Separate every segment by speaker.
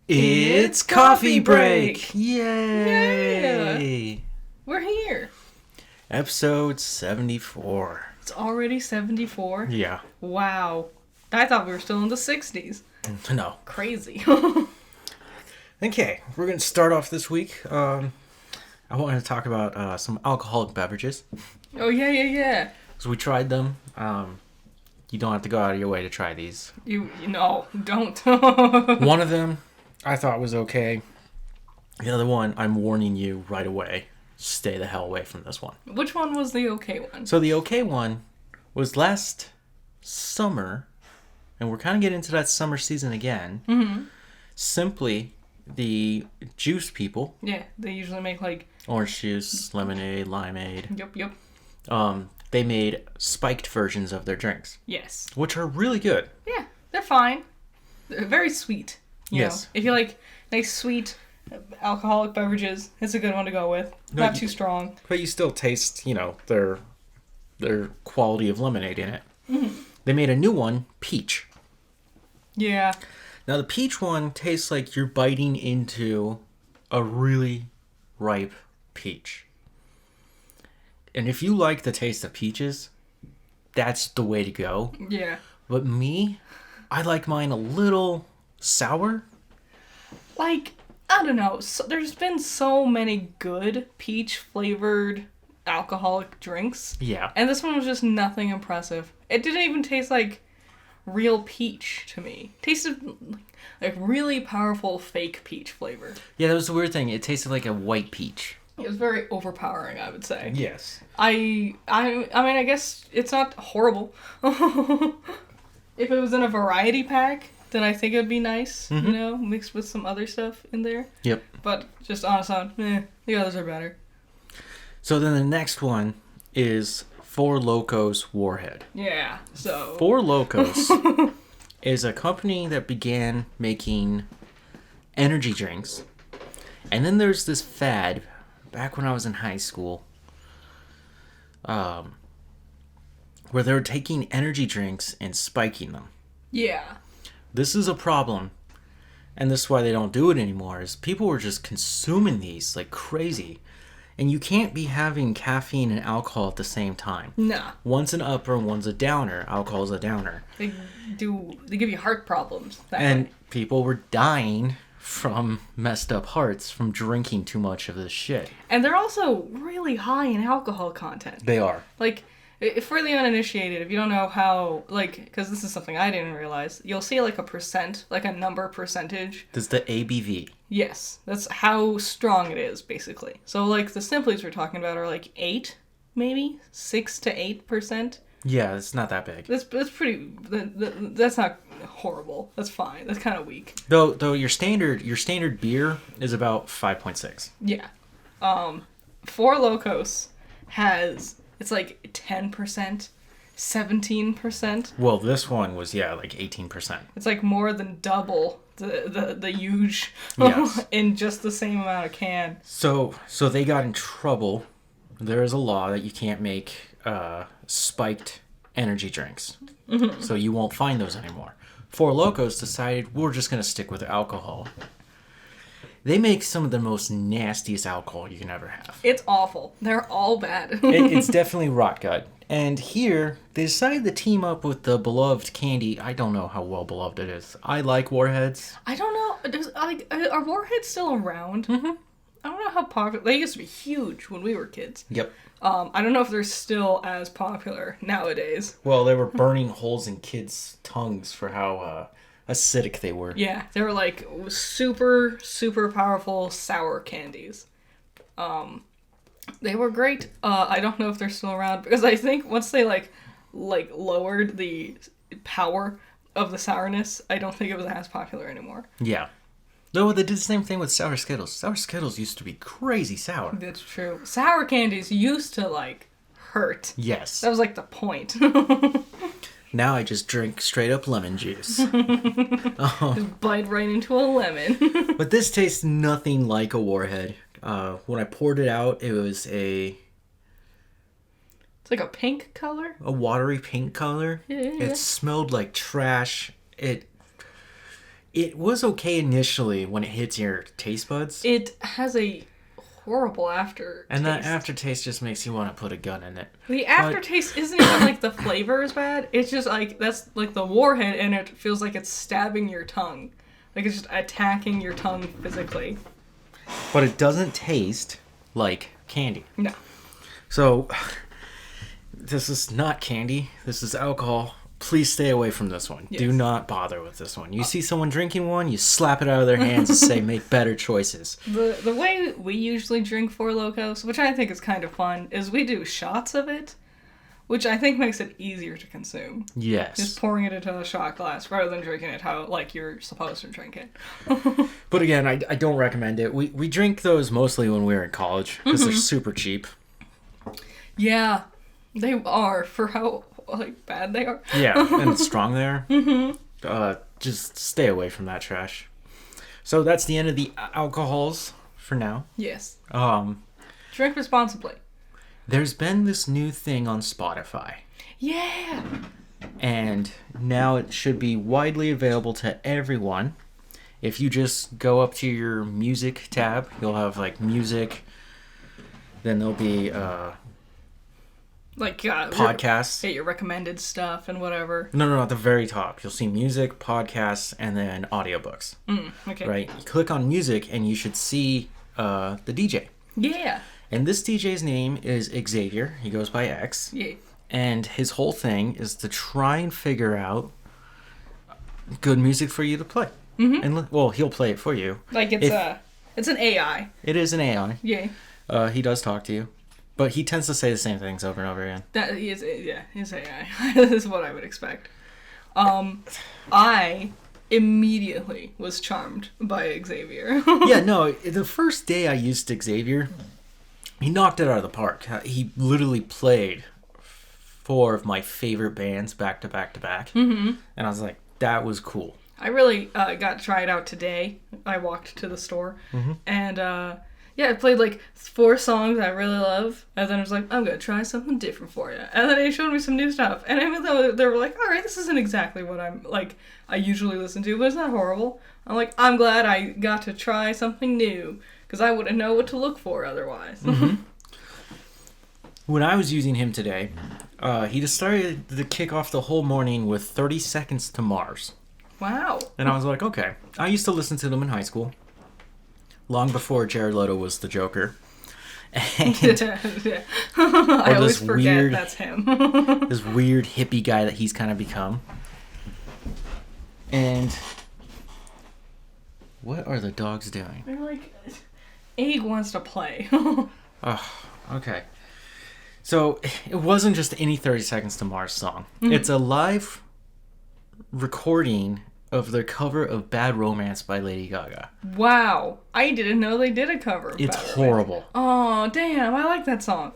Speaker 1: It's coffee break!
Speaker 2: Yeah.
Speaker 1: Yay!
Speaker 2: We're here.
Speaker 1: Episode 74.
Speaker 2: It's already 74.
Speaker 1: Yeah.
Speaker 2: Wow. I thought we were still in the 60s.
Speaker 1: No.
Speaker 2: Crazy.
Speaker 1: Okay, we're going to start off this week. I want to talk about some alcoholic beverages.
Speaker 2: Oh, yeah.
Speaker 1: So we tried them. You don't have to go out of your way to try these.
Speaker 2: You know, don't.
Speaker 1: One of them I thought was okay. The other one, I'm warning you right away. Stay the hell away from this one.
Speaker 2: Which one was the okay one?
Speaker 1: So the okay one was last summer, and we're kind of getting into that summer season again.
Speaker 2: Mm-hmm.
Speaker 1: Simply, the juice people.
Speaker 2: Yeah, they usually make like...
Speaker 1: Orange juice, lemonade, limeade.
Speaker 2: Yep.
Speaker 1: They made spiked versions of their drinks.
Speaker 2: Yes.
Speaker 1: Which are really good.
Speaker 2: Yeah, they're fine. They're very sweet. You
Speaker 1: Yes.
Speaker 2: know. If you like nice sweet alcoholic beverages, it's a good one to go with. Not too strong.
Speaker 1: But you still taste, their quality of lemonade in it.
Speaker 2: Mm-hmm.
Speaker 1: They made a new one, peach.
Speaker 2: Yeah.
Speaker 1: Now the peach one tastes like you're biting into a really ripe peach. And if you like the taste of peaches, that's the way to go.
Speaker 2: Yeah.
Speaker 1: But me, I like mine a little sour.
Speaker 2: Like, I don't know. So, there's been so many good peach-flavored alcoholic drinks.
Speaker 1: Yeah.
Speaker 2: And this one was just nothing impressive. It didn't even taste like real peach to me. It tasted like really powerful fake peach flavor.
Speaker 1: Yeah, that was the weird thing. It tasted like a white peach.
Speaker 2: It was very overpowering, I would say.
Speaker 1: Yes.
Speaker 2: I mean, I guess it's not horrible. If it was in a variety pack, then I think it'd be nice, mixed with some other stuff in there.
Speaker 1: Yep.
Speaker 2: But just on its own, the others are better.
Speaker 1: So then the next one is Four Locos Warhead.
Speaker 2: Yeah, so...
Speaker 1: Four Locos is a company that began making energy drinks. And then there's this fad, back when I was in high school, where they were taking energy drinks and spiking them.
Speaker 2: Yeah.
Speaker 1: This is a problem, and this is why they don't do it anymore, is people were just consuming these like crazy. And you can't be having caffeine and alcohol at the same time.
Speaker 2: Nah.
Speaker 1: One's an upper and one's a downer. Alcohol's a downer.
Speaker 2: They give you heart problems.
Speaker 1: And people were dying from messed up hearts from drinking too much of this shit.
Speaker 2: And they're also really high in alcohol content.
Speaker 1: They are.
Speaker 2: Like, if for the uninitiated, if you don't know how, like, because this is something I didn't realize, you'll see like a percent, like a number percentage.
Speaker 1: This is the ABV.
Speaker 2: Yes, that's how strong it is, basically. So, like, the Simplies we're talking about are like 8, maybe? 6 to 8%.
Speaker 1: Yeah, it's not that big.
Speaker 2: That's pretty, that's not horrible. That's fine. That's kind of weak.
Speaker 1: Though your standard beer is about 5.6.
Speaker 2: Yeah. Four Locos has, it's like 10%, 17%.
Speaker 1: Well, this one was, like 18%.
Speaker 2: It's like more than double the huge
Speaker 1: Yes.
Speaker 2: in just the same amount of can.
Speaker 1: So they got in trouble. There is a law that you can't make spiked energy drinks. Mm-hmm. So you won't find those anymore. Four Locos decided we're just going to stick with alcohol. They make some of the most nastiest alcohol you can ever have.
Speaker 2: It's awful. They're all bad.
Speaker 1: It's definitely rot gut. And here, they decided to team up with the beloved candy. I don't know how well beloved it is. I like Warheads.
Speaker 2: I don't know. Are Warheads still around?
Speaker 1: Mm-hmm.
Speaker 2: I don't know how popular. They used to be huge when we were kids.
Speaker 1: Yep.
Speaker 2: I don't know if they're still as popular nowadays.
Speaker 1: Well, they were burning holes in kids' tongues for how acidic they were.
Speaker 2: Yeah, they were like super, super powerful sour candies. They were great. I don't know if they're still around because I think once they like lowered the power of the sourness, I don't think it was as popular anymore.
Speaker 1: Yeah. No, they did the same thing with Sour Skittles. Sour Skittles used to be crazy sour.
Speaker 2: That's true. Sour candies used to like hurt.
Speaker 1: Yes.
Speaker 2: That was like the point.
Speaker 1: Now I just drink straight up lemon juice.
Speaker 2: Just bite right into a lemon.
Speaker 1: But this tastes nothing like a Warhead. When I poured it out, it was a
Speaker 2: It's like a pink color?
Speaker 1: watery pink color.
Speaker 2: Yeah.
Speaker 1: It smelled like trash. It was okay initially when it hits your taste buds.
Speaker 2: It has a horrible aftertaste.
Speaker 1: And that aftertaste just makes you want to put a gun in it.
Speaker 2: The aftertaste isn't even like the flavor is bad. It's just like that's like the warhead and it feels like it's stabbing your tongue. Like it's just attacking your tongue physically.
Speaker 1: But it doesn't taste like candy.
Speaker 2: No.
Speaker 1: So, this is not candy. This is alcohol. Please stay away from this one.
Speaker 2: Yes.
Speaker 1: Do not bother with this one. You see someone drinking one, you slap it out of their hands and say, make better choices.
Speaker 2: The way we usually drink Four Locos, which I think is kind of fun, is we do shots of it, which I think makes it easier to consume.
Speaker 1: Yes.
Speaker 2: Just pouring it into a shot glass rather than drinking it how like you're supposed to drink it.
Speaker 1: But again, I don't recommend it. We drink those mostly when we were in college because they're super cheap.
Speaker 2: Yeah, they are for how like bad they are.
Speaker 1: Yeah, and strong there. Just stay away from that trash. So that's the end of the alcohols for now.
Speaker 2: Yes.
Speaker 1: Drink
Speaker 2: responsibly.
Speaker 1: There's been this new thing on Spotify.
Speaker 2: Yeah.
Speaker 1: And now it should be widely available to everyone. If you just go up to your music tab, you'll have like music. Then there'll be
Speaker 2: like
Speaker 1: podcasts.
Speaker 2: Get your recommended stuff and whatever.
Speaker 1: No, at the very top. You'll see music, podcasts, and then audiobooks.
Speaker 2: Okay.
Speaker 1: Right? You click on music and you should see the DJ.
Speaker 2: Yeah.
Speaker 1: And this DJ's name is Xavier. He goes by X.
Speaker 2: Yeah.
Speaker 1: And his whole thing is to try and figure out good music for you to play. Mm-hmm. And well, he'll play it for you.
Speaker 2: Like it's an AI.
Speaker 1: It is an AI.
Speaker 2: Yeah.
Speaker 1: He does talk to you, but he tends to say the same things over and over again.
Speaker 2: That he is, yeah, he's AI. This is what I would expect. I immediately was charmed by Xavier.
Speaker 1: Yeah, no, the first day I used Xavier, he knocked it out of the park. He literally played 4 of my favorite bands back to back to back. Mm-hmm. And I was like, that was cool.
Speaker 2: I really got to try it out today. I walked to the store. Mm-hmm. And yeah, I played like 4 songs I really love. And then I was like, I'm going to try something different for you. And then he showed me some new stuff. And even though they were like, all right, this isn't exactly what I usually listen to, but it's not horrible. I'm like, I'm glad I got to try something new. Because I wouldn't know what to look for otherwise.
Speaker 1: Mm-hmm. When I was using him today, he just started to kick off the whole morning with 30 Seconds to Mars.
Speaker 2: Wow.
Speaker 1: And I was like, okay. I used to listen to them in high school. Long before Jared Leto was the Joker. And
Speaker 2: I always forget that's him.
Speaker 1: This weird hippie guy that he's kind of become. And what are the dogs doing?
Speaker 2: They're like, Egg wants to play.
Speaker 1: Oh, okay. So it wasn't just any 30 Seconds to Mars song. Mm-hmm. It's a live recording of their cover of Bad Romance by Lady Gaga.
Speaker 2: Wow. I didn't know they did a cover of
Speaker 1: It's
Speaker 2: Bad
Speaker 1: horrible.
Speaker 2: Romance. Oh, damn. I like that song.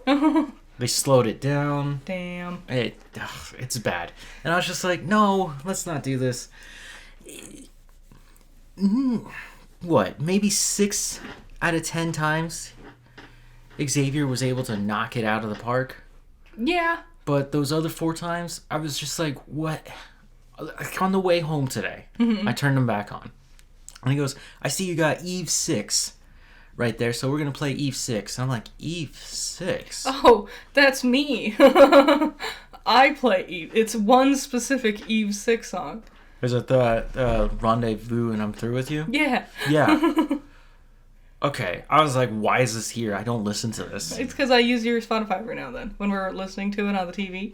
Speaker 1: They slowed it down.
Speaker 2: Damn.
Speaker 1: It's bad. And I was just like, no, let's not do this. What? Maybe 6 out of 10 times Xavier was able to knock it out of the park.
Speaker 2: Yeah.
Speaker 1: But those other 4 times, I was just like, what? On the way home today, I turned them back on. And he goes, I see you got Eve 6 right there, so we're going to play Eve 6. And I'm like, Eve 6?
Speaker 2: Oh, that's me. I play Eve. It's one specific Eve 6 song.
Speaker 1: Is it the Rendezvous and I'm Through With You?
Speaker 2: Yeah.
Speaker 1: Yeah. Okay. I was like, why is this here? I don't listen to this.
Speaker 2: It's because I use your Spotify every now and then when we're listening to it on the TV.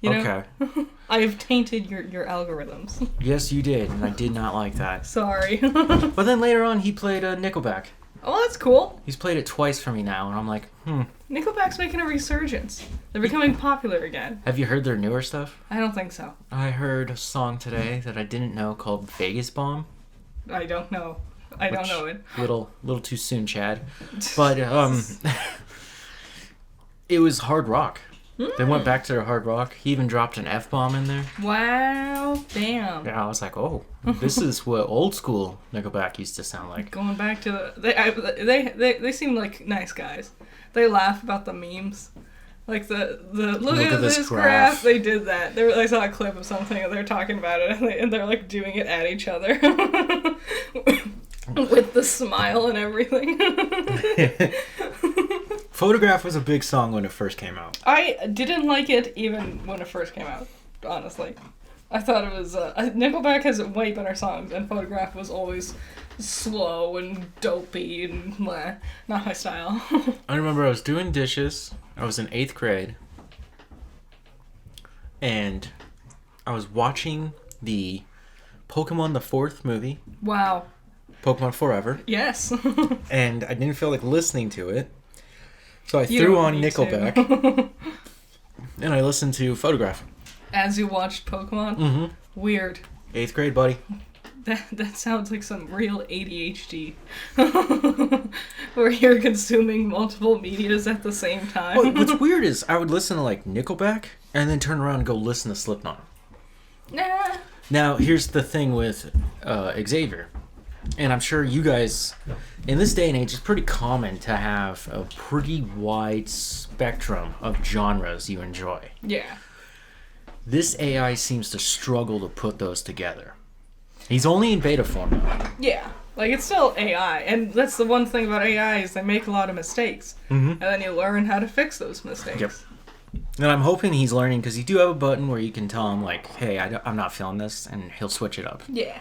Speaker 2: You know?
Speaker 1: Okay.
Speaker 2: I have tainted your algorithms.
Speaker 1: Yes, you did, and I did not like that.
Speaker 2: Sorry.
Speaker 1: But then later on, he played Nickelback.
Speaker 2: Oh, that's cool.
Speaker 1: He's played it twice for me now, and I'm like,
Speaker 2: Nickelback's making a resurgence. They're becoming popular again.
Speaker 1: Have you heard their newer stuff?
Speaker 2: I don't think so.
Speaker 1: I heard a song today that I didn't know called Vegas Bomb.
Speaker 2: I don't know. I don't know it.
Speaker 1: Little too soon, Chad. But it was hard rock. They went back to their hard rock. He even dropped an F-bomb in there.
Speaker 2: Wow. Damn.
Speaker 1: Yeah, I was like, oh, this is what old school Nickelback used to sound like.
Speaker 2: Going back to they seem like nice guys. They laugh about the memes Like the look at this graph. They did that. I saw a clip of something and they're talking about it and they're like doing it at each other with the smile and everything.
Speaker 1: Photograph was a big song when it first came out.
Speaker 2: I didn't like it even when it first came out, honestly. I thought it was... Nickelback has way better songs, and Photograph was always slow and dopey and not my style.
Speaker 1: I remember I was doing dishes. I was in 8th grade. And I was watching the Pokemon the 4th movie.
Speaker 2: Wow.
Speaker 1: Pokemon Forever.
Speaker 2: Yes.
Speaker 1: And I didn't feel like listening to it. So I threw on Nickelback. And I listened to Photograph.
Speaker 2: As you watched Pokemon?
Speaker 1: Mm-hmm.
Speaker 2: Weird.
Speaker 1: 8th grade, buddy.
Speaker 2: That sounds like some real ADHD. Where you're consuming multiple medias at the same time.
Speaker 1: Well, what's weird is I would listen to like Nickelback and then turn around and go listen to Slipknot.
Speaker 2: Nah.
Speaker 1: Now, here's the thing with Xavier. And I'm sure you guys, in this day and age, it's pretty common to have a pretty wide spectrum of genres you enjoy.
Speaker 2: Yeah.
Speaker 1: This AI seems to struggle to put those together. He's only in beta form though.
Speaker 2: Yeah. Like, it's still AI. And that's the one thing about AI is they make a lot of mistakes.
Speaker 1: Mm-hmm.
Speaker 2: And then you learn how to fix those mistakes.
Speaker 1: Yep. And I'm hoping he's learning because you do have a button where you can tell him, like, hey, I'm not feeling this, and he'll switch it up.
Speaker 2: Yeah.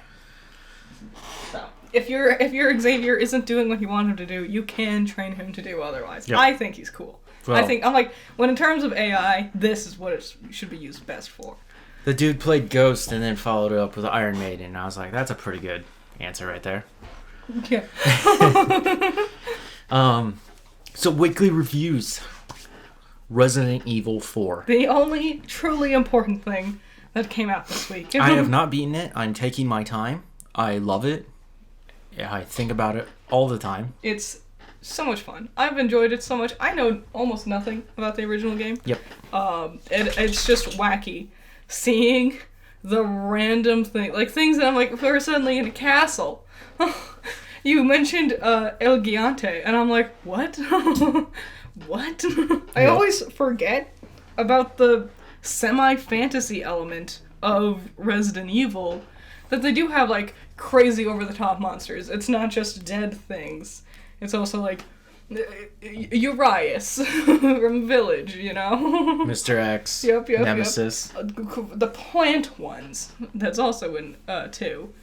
Speaker 2: So, if your Xavier isn't doing what you want him to do, you can train him to do otherwise.
Speaker 1: Yep.
Speaker 2: I think he's cool.
Speaker 1: Well,
Speaker 2: I'm like, when in terms of AI, this is what it should be used best for.
Speaker 1: The dude played Ghost and then followed it up with Iron Maiden, and I was like, that's a pretty good answer right there.
Speaker 2: Yeah.
Speaker 1: So weekly reviews. Resident Evil 4.
Speaker 2: The only truly important thing that came out this week.
Speaker 1: I have not beaten it. I'm taking my time. I love it. Yeah, I think about it all the time.
Speaker 2: It's so much fun. I've enjoyed it so much. I know almost nothing about the original game.
Speaker 1: Yep.
Speaker 2: It's just wacky. Seeing the random thing, like things that I'm like, we're suddenly in a castle. You mentioned El Gigante, and I'm like, what? What? I always forget about the semi-fantasy element of Resident Evil, that they do have, like, crazy over-the-top monsters. It's not just dead things. It's also, like, Urias from Village, you know?
Speaker 1: Mr. X.
Speaker 2: Yep.
Speaker 1: Nemesis.
Speaker 2: The plant ones. That's also in 2.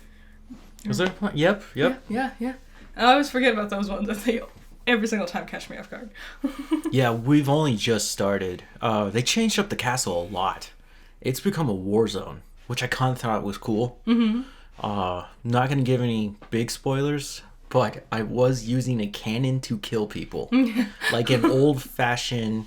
Speaker 1: Was there a plant? Yep.
Speaker 2: Yeah. And I always forget about those ones that they every single time catch me off guard.
Speaker 1: Yeah, we've only just started. They changed up the castle a lot. It's become a war zone, which I kind of thought was cool. Mm-hmm. Not going to give any big spoilers, but I was using a cannon to kill people. Like an old-fashioned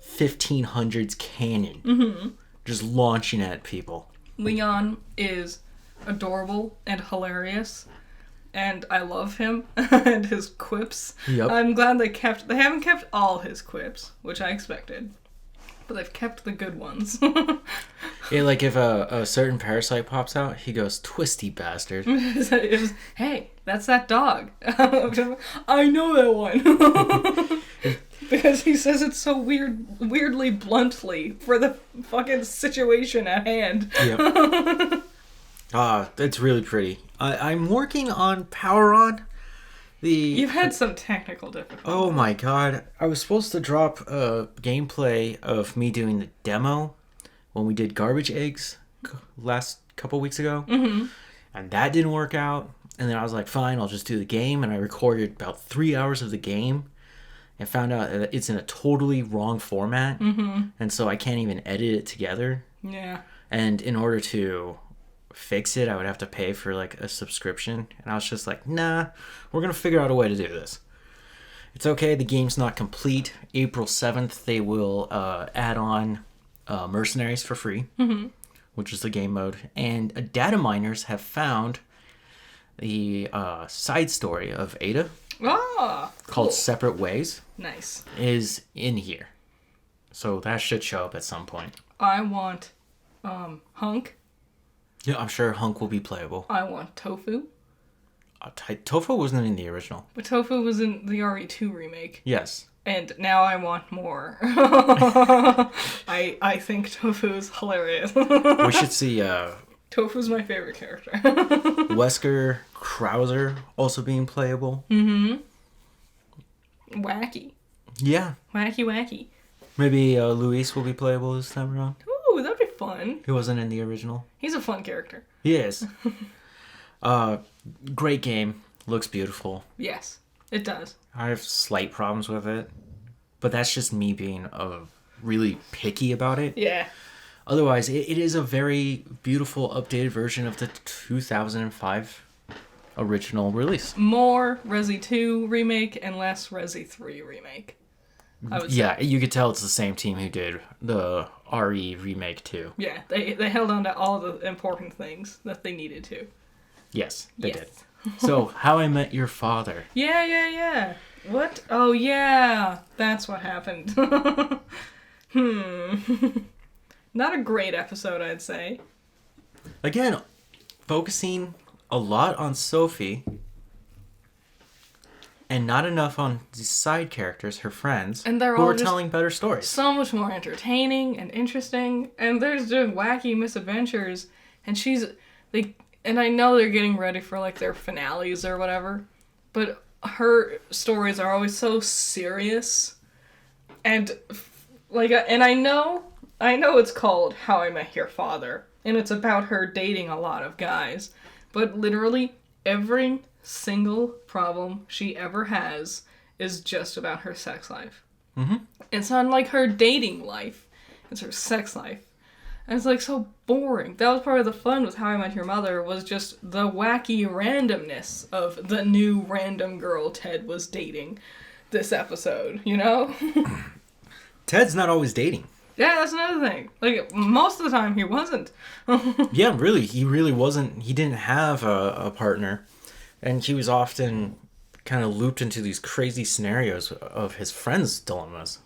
Speaker 1: 1500s cannon. Mm-hmm. Just launching at people.
Speaker 2: Leon is adorable and hilarious. And I love him and his quips.
Speaker 1: Yep.
Speaker 2: I'm glad they haven't kept all his quips, which I expected. But they've kept the good ones.
Speaker 1: Yeah, like if a certain parasite pops out, he goes, "Twisty bastard."
Speaker 2: It was, hey, that's that dog. I know that one. Because he says it so weirdly bluntly for the fucking situation at hand.
Speaker 1: Yep. It's really pretty. I'm working on Power On.
Speaker 2: You've had some technical difficulties.
Speaker 1: Oh my god. I was supposed to drop a gameplay of me doing the demo when we did Garbage Eggs last couple weeks ago. Mm-hmm. And that didn't work out. And then I was like, fine, I'll just do the game. And I recorded about 3 hours of the game and found out that it's in a totally wrong format. Mm-hmm. And so I can't even edit it together.
Speaker 2: Yeah.
Speaker 1: And in order to fix it, I would have to pay for like a subscription, and I was just like, nah, we're gonna figure out a way to do this. It's okay, the game's not complete. April 7th they will add on Mercenaries for free, mm-hmm. which is the game mode, and data miners have found the side story of Ada
Speaker 2: cool.
Speaker 1: called Separate Ways.
Speaker 2: Nice.
Speaker 1: Is in here, so that should show up at some point.
Speaker 2: I want Hunk.
Speaker 1: Yeah, I'm sure Hunk will be playable.
Speaker 2: I want Tofu.
Speaker 1: Tofu wasn't in the original.
Speaker 2: But Tofu was in the RE2 remake.
Speaker 1: Yes.
Speaker 2: And now I want more. I think Tofu's hilarious.
Speaker 1: We should see
Speaker 2: Tofu's my favorite character.
Speaker 1: Wesker Krauser also being playable.
Speaker 2: Wacky.
Speaker 1: Yeah.
Speaker 2: Wacky.
Speaker 1: Maybe Luis will be playable this time around.
Speaker 2: Ooh, that'd be fun.
Speaker 1: He wasn't in the original.
Speaker 2: He's a fun character.
Speaker 1: He is. Great game. Looks beautiful.
Speaker 2: Yes, it does.
Speaker 1: I have slight problems with it, but that's just me being really picky about it.
Speaker 2: Yeah.
Speaker 1: Otherwise, it is a very beautiful, updated version of the 2005 original release.
Speaker 2: More Resi 2 remake and less Resi 3 remake. I would say.
Speaker 1: Yeah, you could tell it's the same team who did the RE remake too.
Speaker 2: Yeah, they held on to all the important things that they needed to.
Speaker 1: Yes, they
Speaker 2: Yes.
Speaker 1: did. So, How I Met Your Father.
Speaker 2: Yeah. What? Oh, yeah. That's what happened. Not a great episode, I'd say.
Speaker 1: Again, focusing a lot on Sophie and not enough on the side characters, her friends,
Speaker 2: And they're
Speaker 1: who
Speaker 2: all
Speaker 1: are
Speaker 2: just
Speaker 1: telling better stories.
Speaker 2: so much more entertaining and interesting. And they're just doing wacky misadventures. And she's like, and I know they're getting ready for like their finales or whatever, but her stories are always so serious. And like, and I know it's called How I Met Your Father, and it's about her dating a lot of guys, but literally every single problem she ever has is just about her sex life. It's not like her dating life, it's her sex life. And it's like so boring. That was part of the fun with How I Met Your Mother, was just the wacky randomness of the new random girl Ted was dating this episode, you know?
Speaker 1: Ted's not always dating.
Speaker 2: Yeah, that's another thing. Like, most of the time he wasn't.
Speaker 1: Yeah, really. He really wasn't. He didn't have a partner. And he was often kind of looped into these crazy scenarios of his friends' dilemmas.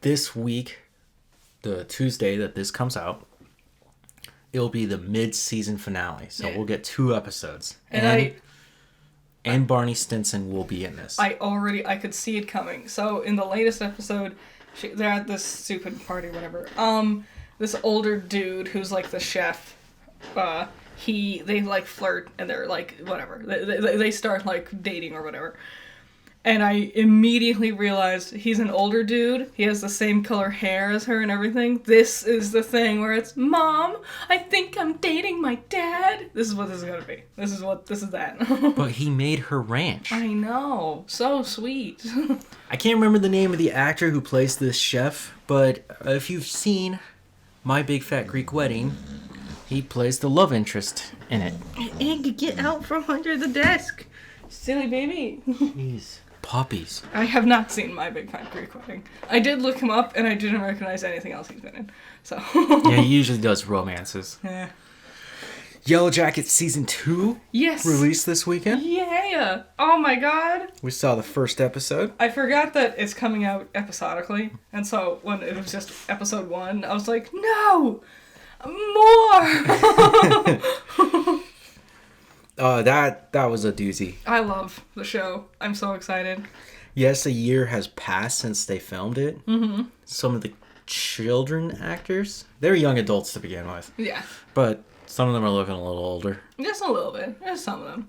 Speaker 1: This week, the Tuesday that this comes out, it'll be the mid-season finale. So we'll get 2 episodes. And Barney Stinson will be in this.
Speaker 2: I could see it coming. So in the latest episode, they're at this stupid party, whatever. This older dude who's like the chef, they like flirt and they're like whatever. They start like dating or whatever. And I immediately realized he's an older dude. He has the same color hair as her and everything. This is the thing where it's, Mom, I think I'm dating my dad. This is what this is gonna be. This is that.
Speaker 1: But he made her ranch.
Speaker 2: I know. So sweet.
Speaker 1: I can't remember the name of the actor who plays this chef, but if you've seen My Big Fat Greek Wedding, he plays the love interest in it.
Speaker 2: Egg, get out from under the desk. Silly baby.
Speaker 1: Jeez. Puppies.
Speaker 2: I have not seen My Big Fat Greek Wedding. I did look him up, and I didn't recognize anything else he's been in. So.
Speaker 1: Yeah, he usually does romances.
Speaker 2: Yeah.
Speaker 1: Yellow Jackets Season 2
Speaker 2: Yes.
Speaker 1: released this weekend.
Speaker 2: Yeah. Oh my god.
Speaker 1: We saw the first episode.
Speaker 2: I forgot that it's coming out episodically, and so when it was just episode 1, I was like, no! More!
Speaker 1: That was a doozy.
Speaker 2: I love the show. I'm so excited.
Speaker 1: Yes, a year has passed since they filmed it. Mm-hmm. Some of the children actors, they're young adults to begin with.
Speaker 2: Yeah.
Speaker 1: But some of them are looking a little older.
Speaker 2: Just a little bit. There's some of them.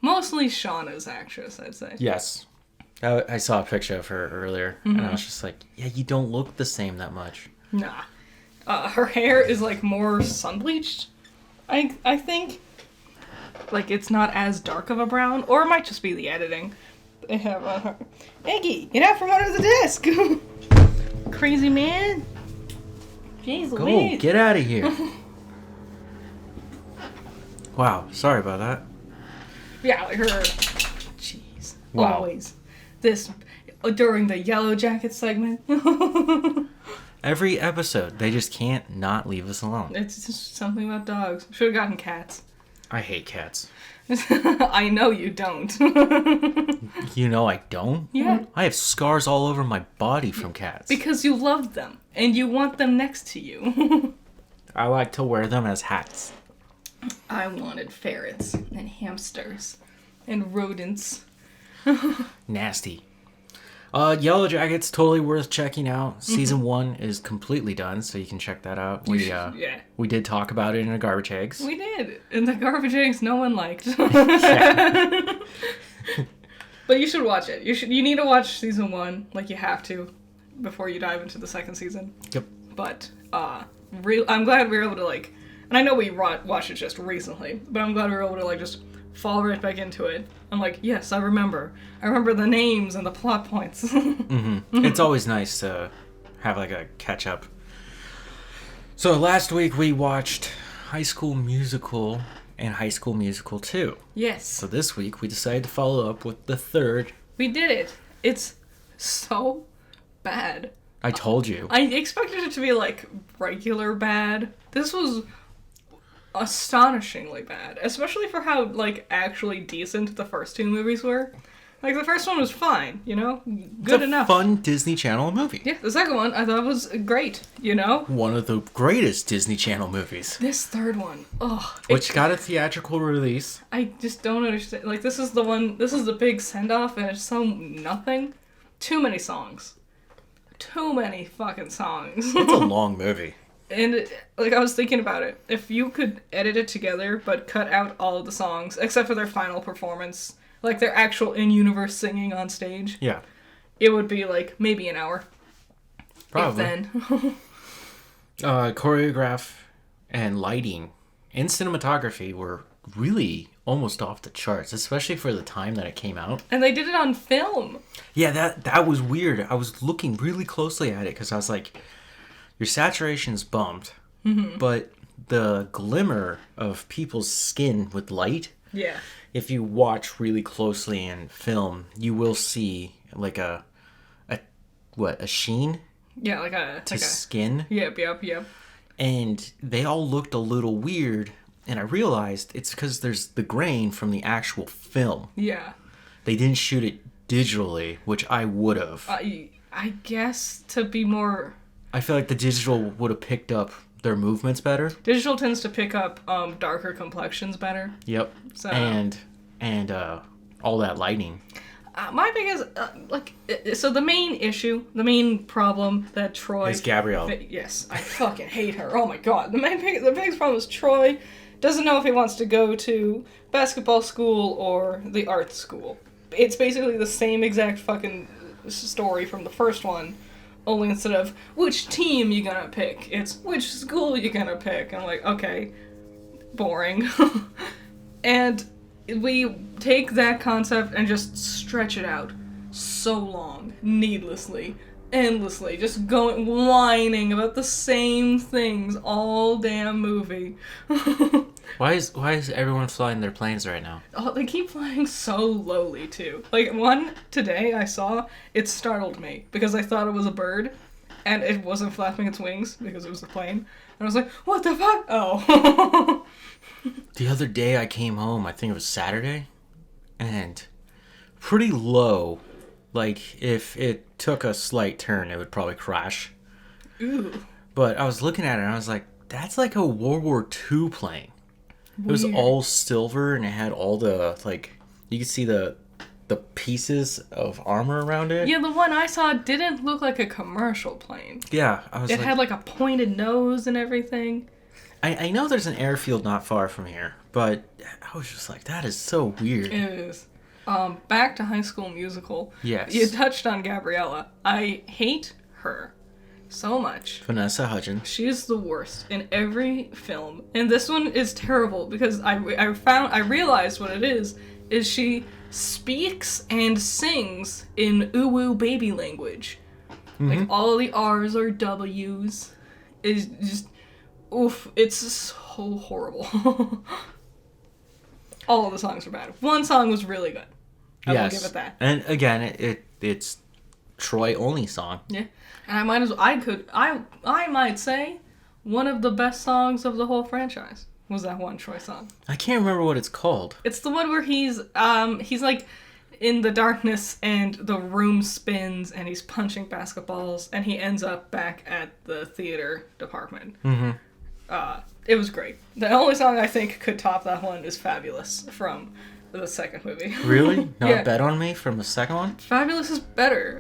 Speaker 2: Mostly Shauna's actress, I'd say.
Speaker 1: Yes. I saw a picture of her earlier, and I was just like, yeah, you don't look the same that much.
Speaker 2: Nah. Her hair is, like, more sun-bleached, I think. Like, it's not as dark of a brown, or it might just be the editing. They have her. Eggy, get out from under the desk! Crazy man. Jeez
Speaker 1: Go,
Speaker 2: Louise.
Speaker 1: get out of here. Wow, sorry about that.
Speaker 2: Yeah, like her. Jeez.
Speaker 1: Wow.
Speaker 2: Always. This, during the Yellow Jacket segment.
Speaker 1: Every episode, they just can't not leave us alone.
Speaker 2: It's just something about dogs. Should have gotten cats.
Speaker 1: I hate cats.
Speaker 2: I know you don't.
Speaker 1: You know I don't?
Speaker 2: Yeah.
Speaker 1: I have scars all over my body from cats.
Speaker 2: Because you love them, and you want them next to you.
Speaker 1: I like to wear them as hats.
Speaker 2: I wanted ferrets, and hamsters, and rodents.
Speaker 1: Nasty. Yellow Jackets, totally worth checking out. Season 1 is completely done, so you can check that out. We did talk about it in a Garbage Eggs.
Speaker 2: We did. In the Garbage Eggs no one liked. But you should watch it. You need to watch season 1, like you have to, before you dive into the second season.
Speaker 1: Yep.
Speaker 2: But I'm glad we were able to like, and I know we watched it just recently, but I'm glad we were able to like just fall right back into it. I'm like, yes, I remember the names and the plot points.
Speaker 1: Mm-hmm. It's always nice to have like a catch up. So last week we watched High School Musical and High School Musical 2.
Speaker 2: Yes.
Speaker 1: So this week we decided to follow up with the third.
Speaker 2: We did it. It's so bad.
Speaker 1: I told you.
Speaker 2: I expected it to be like regular bad. This was astonishingly bad, especially for how like actually decent the first 2 movies were. Like the first one was fine, you know, good enough.
Speaker 1: Fun Disney Channel movie.
Speaker 2: Yeah, the second one I thought was great, you know.
Speaker 1: One of the greatest Disney Channel movies.
Speaker 2: This third one,
Speaker 1: which got a theatrical release.
Speaker 2: I just don't understand. Like this is the big send off, and it's so nothing. Too many songs. Too many fucking songs.
Speaker 1: It's a long movie.
Speaker 2: And, like, I was thinking about it. If you could edit it together, but cut out all of the songs, except for their final performance, like their actual in-universe singing on stage,
Speaker 1: yeah,
Speaker 2: it would be, like, maybe an hour.
Speaker 1: Probably.
Speaker 2: If then.
Speaker 1: Choreograph and lighting and cinematography were really almost off the charts, especially for the time that it came out.
Speaker 2: And they did it on film.
Speaker 1: Yeah, that was weird. I was looking really closely at it because I was like, your saturation's bumped, but the glimmer of people's skin with light,
Speaker 2: yeah,
Speaker 1: if you watch really closely in film, you will see like a sheen?
Speaker 2: Yeah, like a
Speaker 1: skin.
Speaker 2: Yep.
Speaker 1: And they all looked a little weird, and I realized it's because there's the grain from the actual film.
Speaker 2: Yeah.
Speaker 1: They didn't shoot it digitally, which I would have.
Speaker 2: I guess to be more...
Speaker 1: I feel like the digital would have picked up their movements better.
Speaker 2: Digital tends to pick up darker complexions better.
Speaker 1: Yep. So and all that lighting.
Speaker 2: My biggest so the main problem that Troy
Speaker 1: is Gabrielle.
Speaker 2: Yes, I fucking hate her. Oh my god. The biggest problem is Troy doesn't know if he wants to go to basketball school or the art school. It's basically the same exact fucking story from the first one. Only instead of which team you gonna pick, it's which school you gonna pick. I'm like, okay, boring. And we take that concept and just stretch it out so long, needlessly, endlessly, just whining about the same things all damn movie.
Speaker 1: Why is everyone flying their planes right now?
Speaker 2: Oh, they keep flying so lowly, too. Like, one today I saw, it startled me, because I thought it was a bird, and it wasn't flapping its wings, because it was a plane. And I was like, what the fuck? Oh.
Speaker 1: The other day I came home, I think it was Saturday, and pretty low. Like, if it took a slight turn, it would probably crash.
Speaker 2: Ooh.
Speaker 1: But I was looking at it, and I was like, that's like a World War II plane. It was all silver, and it had all the, like, you could see the pieces of armor around it.
Speaker 2: Yeah, the one I saw didn't look like a commercial plane.
Speaker 1: Yeah,
Speaker 2: It had, like, a pointed nose and everything.
Speaker 1: I know there's an airfield not far from here, but I was just like, that is so weird.
Speaker 2: It is. Back to High School Musical.
Speaker 1: Yes.
Speaker 2: You touched on Gabriella. I hate her so much.
Speaker 1: Vanessa Hudgens.
Speaker 2: She's the worst in every film. And this one is terrible because I realized what it is she speaks and sings in uwu baby language. Like all the R's or W's is just oof, it's so horrible. All of the songs were bad. One song was really good. I will give it that.
Speaker 1: And again, it's Troy only song.
Speaker 2: Yeah. And I might say one of the best songs of the whole franchise was that one Troy song.
Speaker 1: I can't remember what it's called.
Speaker 2: It's the one where he's like in the darkness and the room spins and he's punching basketballs and he ends up back at the theater department.
Speaker 1: Mm-hmm.
Speaker 2: It was great. The only song I think could top that one is Fabulous from the second movie.
Speaker 1: Really? Not
Speaker 2: Yeah.
Speaker 1: bet on me from the second one?
Speaker 2: Fabulous is better.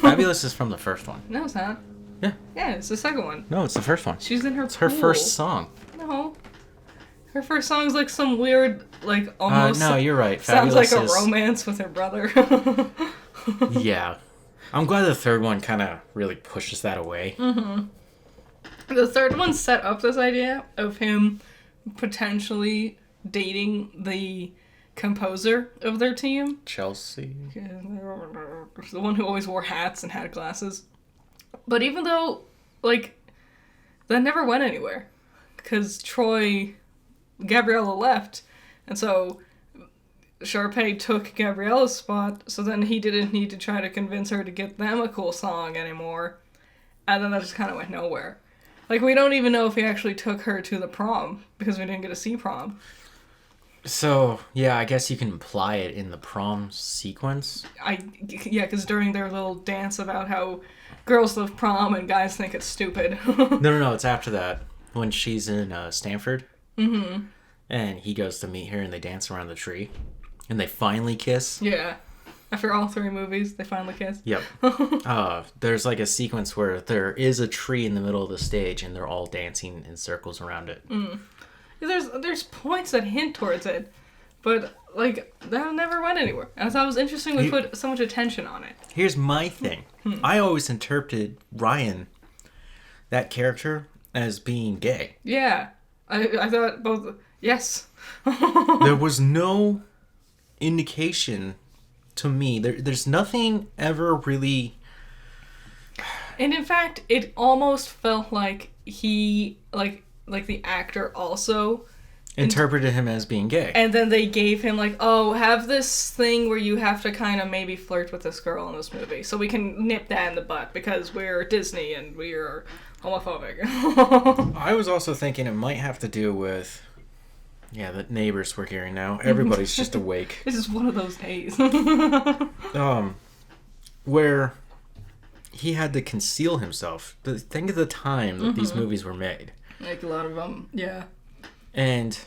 Speaker 1: Fabulous is from the first one.
Speaker 2: No, it's not.
Speaker 1: Yeah.
Speaker 2: Yeah, it's the second one.
Speaker 1: No, it's the first one.
Speaker 2: She's in her
Speaker 1: It's her
Speaker 2: pool.
Speaker 1: first song.
Speaker 2: No. Her first song's like some weird, like almost.
Speaker 1: No, you're right.
Speaker 2: Sounds
Speaker 1: Fabulous
Speaker 2: like a
Speaker 1: is-
Speaker 2: romance with her brother.
Speaker 1: Yeah. I'm glad the third one kind of really pushes that away.
Speaker 2: The third one set up this idea of him potentially dating the composer of their team.
Speaker 1: Chelsea.
Speaker 2: The one who always wore hats and had glasses. But even though, like, that never went anywhere. Because Gabriella left. And so Sharpay took Gabriella's spot. So then he didn't need to try to convince her to get them a cool song anymore. And then that just kind of went nowhere. Like, we don't even know if he actually took her to the prom. Because we didn't get to see prom.
Speaker 1: So, yeah, I guess you can imply it in the prom sequence.
Speaker 2: Yeah, because during their little dance about how girls love prom and guys think it's stupid.
Speaker 1: No, it's after that. When she's in Stanford. Mm-hmm. And he goes to meet her and they dance around the tree. And they finally kiss.
Speaker 2: Yeah. After all 3 movies, they finally kiss.
Speaker 1: Yep. There's like a sequence where there is a tree in the middle of the stage and they're all dancing in circles around it.
Speaker 2: There's points that hint towards it, but like that never went anywhere. And I thought it was interesting we put so much attention on it.
Speaker 1: Here's my thing. I always interpreted Ryan, that character, as being gay.
Speaker 2: Yeah, I thought both. Yes.
Speaker 1: There was no indication to me. There's nothing ever really.
Speaker 2: And in fact, it almost felt like he like the actor also.
Speaker 1: Interpreted him as being gay.
Speaker 2: And then they gave him like, oh, have this thing where you have to kind of maybe flirt with this girl in this movie, so we can nip that in the butt because we're Disney and we're homophobic.
Speaker 1: I was also thinking it might have to do with, the neighbors we're hearing now. Everybody's just awake.
Speaker 2: This is one of those days.
Speaker 1: Where he had to conceal himself. Think of the time that these movies were made.
Speaker 2: Like a lot of them, yeah.
Speaker 1: And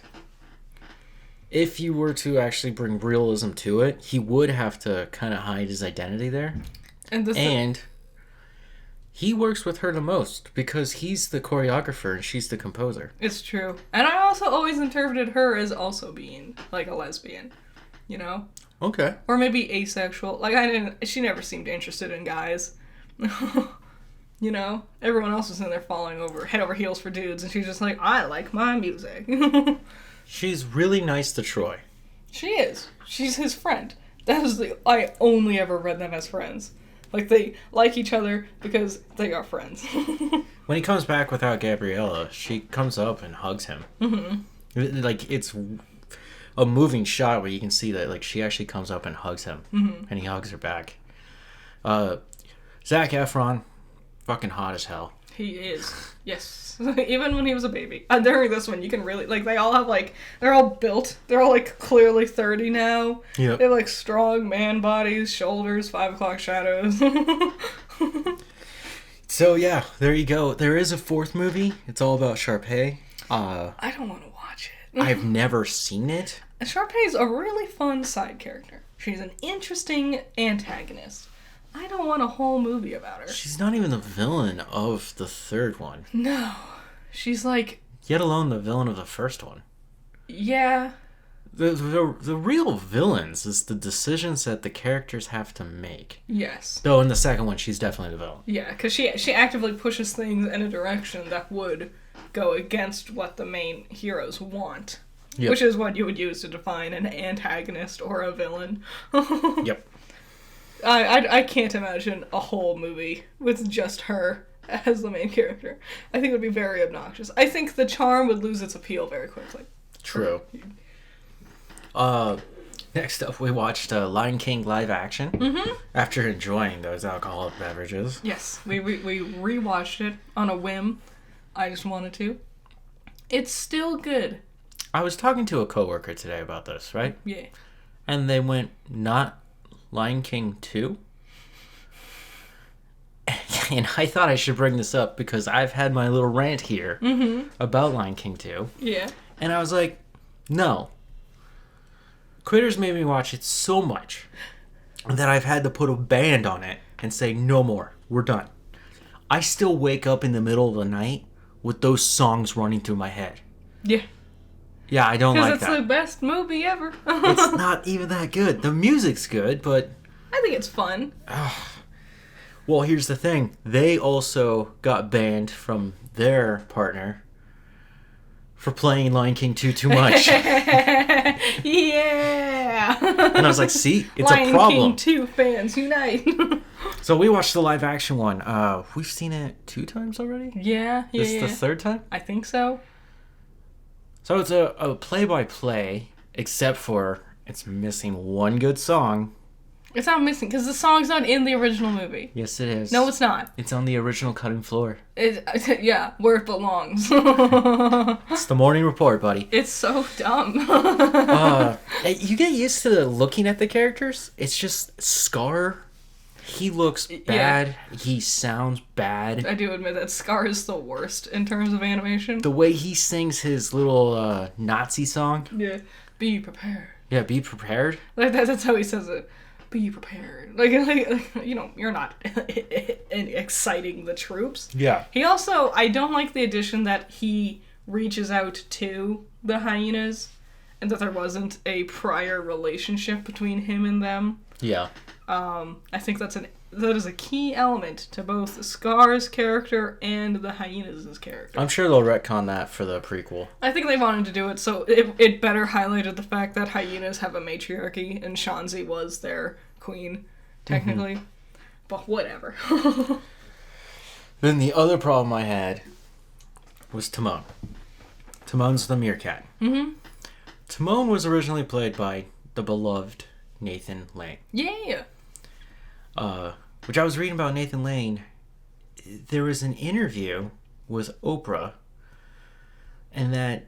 Speaker 1: if you were to actually bring realism to it, he would have to kind of hide his identity there. And he works with her the most because he's the choreographer and she's the composer.
Speaker 2: It's true. And I also always interpreted her as also being like a lesbian, you know?
Speaker 1: Okay.
Speaker 2: Or maybe asexual. Like she never seemed interested in guys. You know? Everyone else was in there falling head over heels for dudes and she's just like, I like my music.
Speaker 1: She's really nice to Troy.
Speaker 2: She is. She's his friend. I only ever read them as friends. Like, they like each other because they are friends.
Speaker 1: When he comes back without Gabriella, she comes up and hugs him. Mm-hmm. Like, it's a moving shot where you can see that, like, she actually comes up and hugs him. Mm-hmm. And he hugs her back. Zac Efron, fucking hot as hell.
Speaker 2: He is. Yes. Even when he was a baby. During this one, you can really, like, they all have, like, they're all built. They're all, like, clearly 30 now.
Speaker 1: Yep.
Speaker 2: They have, like, strong man bodies, shoulders, 5 o'clock shadows.
Speaker 1: So, yeah, there you go. There is a 4th movie. It's all about Sharpay.
Speaker 2: I don't want to watch it.
Speaker 1: I've never seen it.
Speaker 2: Sharpay's a really fun side character. She's an interesting antagonist. I don't want a whole movie about her.
Speaker 1: She's not even the villain of the 3rd one.
Speaker 2: No. She's like...
Speaker 1: Yet alone the villain of the first one.
Speaker 2: Yeah.
Speaker 1: The real villains is the decisions that the characters have to make.
Speaker 2: Yes.
Speaker 1: Though in the second one, she's definitely the villain.
Speaker 2: Yeah, because she actively pushes things in a direction that would go against what the main heroes want. Yep. Which is what you would use to define an antagonist or a villain.
Speaker 1: Yep.
Speaker 2: I can't imagine a whole movie with just her as the main character. I think it would be very obnoxious. I think the charm would lose its appeal very quickly.
Speaker 1: True. Next up, we watched Lion King live action after enjoying those alcoholic beverages.
Speaker 2: Yes, we rewatched it on a whim. I just wanted to. It's still good.
Speaker 1: I was talking to a coworker today about this, right?
Speaker 2: Yeah.
Speaker 1: And they went, not Lion King 2? And I thought I should bring this up because I've had my little rant here about Lion King 2.
Speaker 2: Yeah.
Speaker 1: And I was like, no. Critters made me watch it so much that I've had to put a band on it and say, no more. We're done. I still wake up in the middle of the night with those songs running through my head.
Speaker 2: Yeah.
Speaker 1: Yeah, I don't like that.
Speaker 2: Because it's the best movie ever.
Speaker 1: It's not even that good. The music's good, but...
Speaker 2: I think it's fun.
Speaker 1: Well, here's the thing. They also got banned from their partner for playing Lion King 2 too much.
Speaker 2: Yeah.
Speaker 1: And I was like, see, it's
Speaker 2: Lion
Speaker 1: a problem.
Speaker 2: King 2 fans unite.
Speaker 1: So we watched the live action one. We've seen it 2 times already?
Speaker 2: Yeah.
Speaker 1: This is the 3rd time?
Speaker 2: I think so.
Speaker 1: So it's a play-by-play, except for it's missing one good song.
Speaker 2: It's not missing because the song's not in the original movie.
Speaker 1: Yes, it is.
Speaker 2: No, it's not.
Speaker 1: It's on the original cutting floor.
Speaker 2: Yeah, where it belongs.
Speaker 1: It's the morning report, buddy.
Speaker 2: It's so dumb.
Speaker 1: You get used to looking at the characters. It's just Scar. He looks bad. Yeah. He sounds bad.
Speaker 2: I do admit that Scar is the worst in terms of animation.
Speaker 1: The way he sings his little Nazi song.
Speaker 2: Yeah. Be prepared.
Speaker 1: Yeah, be prepared.
Speaker 2: Like that's how he says it. Be prepared. Like you know, you're not exciting the troops.
Speaker 1: Yeah.
Speaker 2: He also, I don't like the addition that he reaches out to the hyenas and that there wasn't a prior relationship between him and them.
Speaker 1: Yeah.
Speaker 2: I think that is a key element to both Scar's character and the hyenas' character.
Speaker 1: I'm sure they'll retcon that for the prequel.
Speaker 2: I think they wanted to do it so it better highlighted the fact that hyenas have a matriarchy and Shanzi was their queen, technically. Mm-hmm. But whatever.
Speaker 1: Then the other problem I had was Timon. Timon's the meerkat.
Speaker 2: Mm-hmm.
Speaker 1: Timon was originally played by the beloved Nathan Lane.
Speaker 2: Yeah.
Speaker 1: Which I was reading about Nathan Lane. There was an interview with Oprah, and that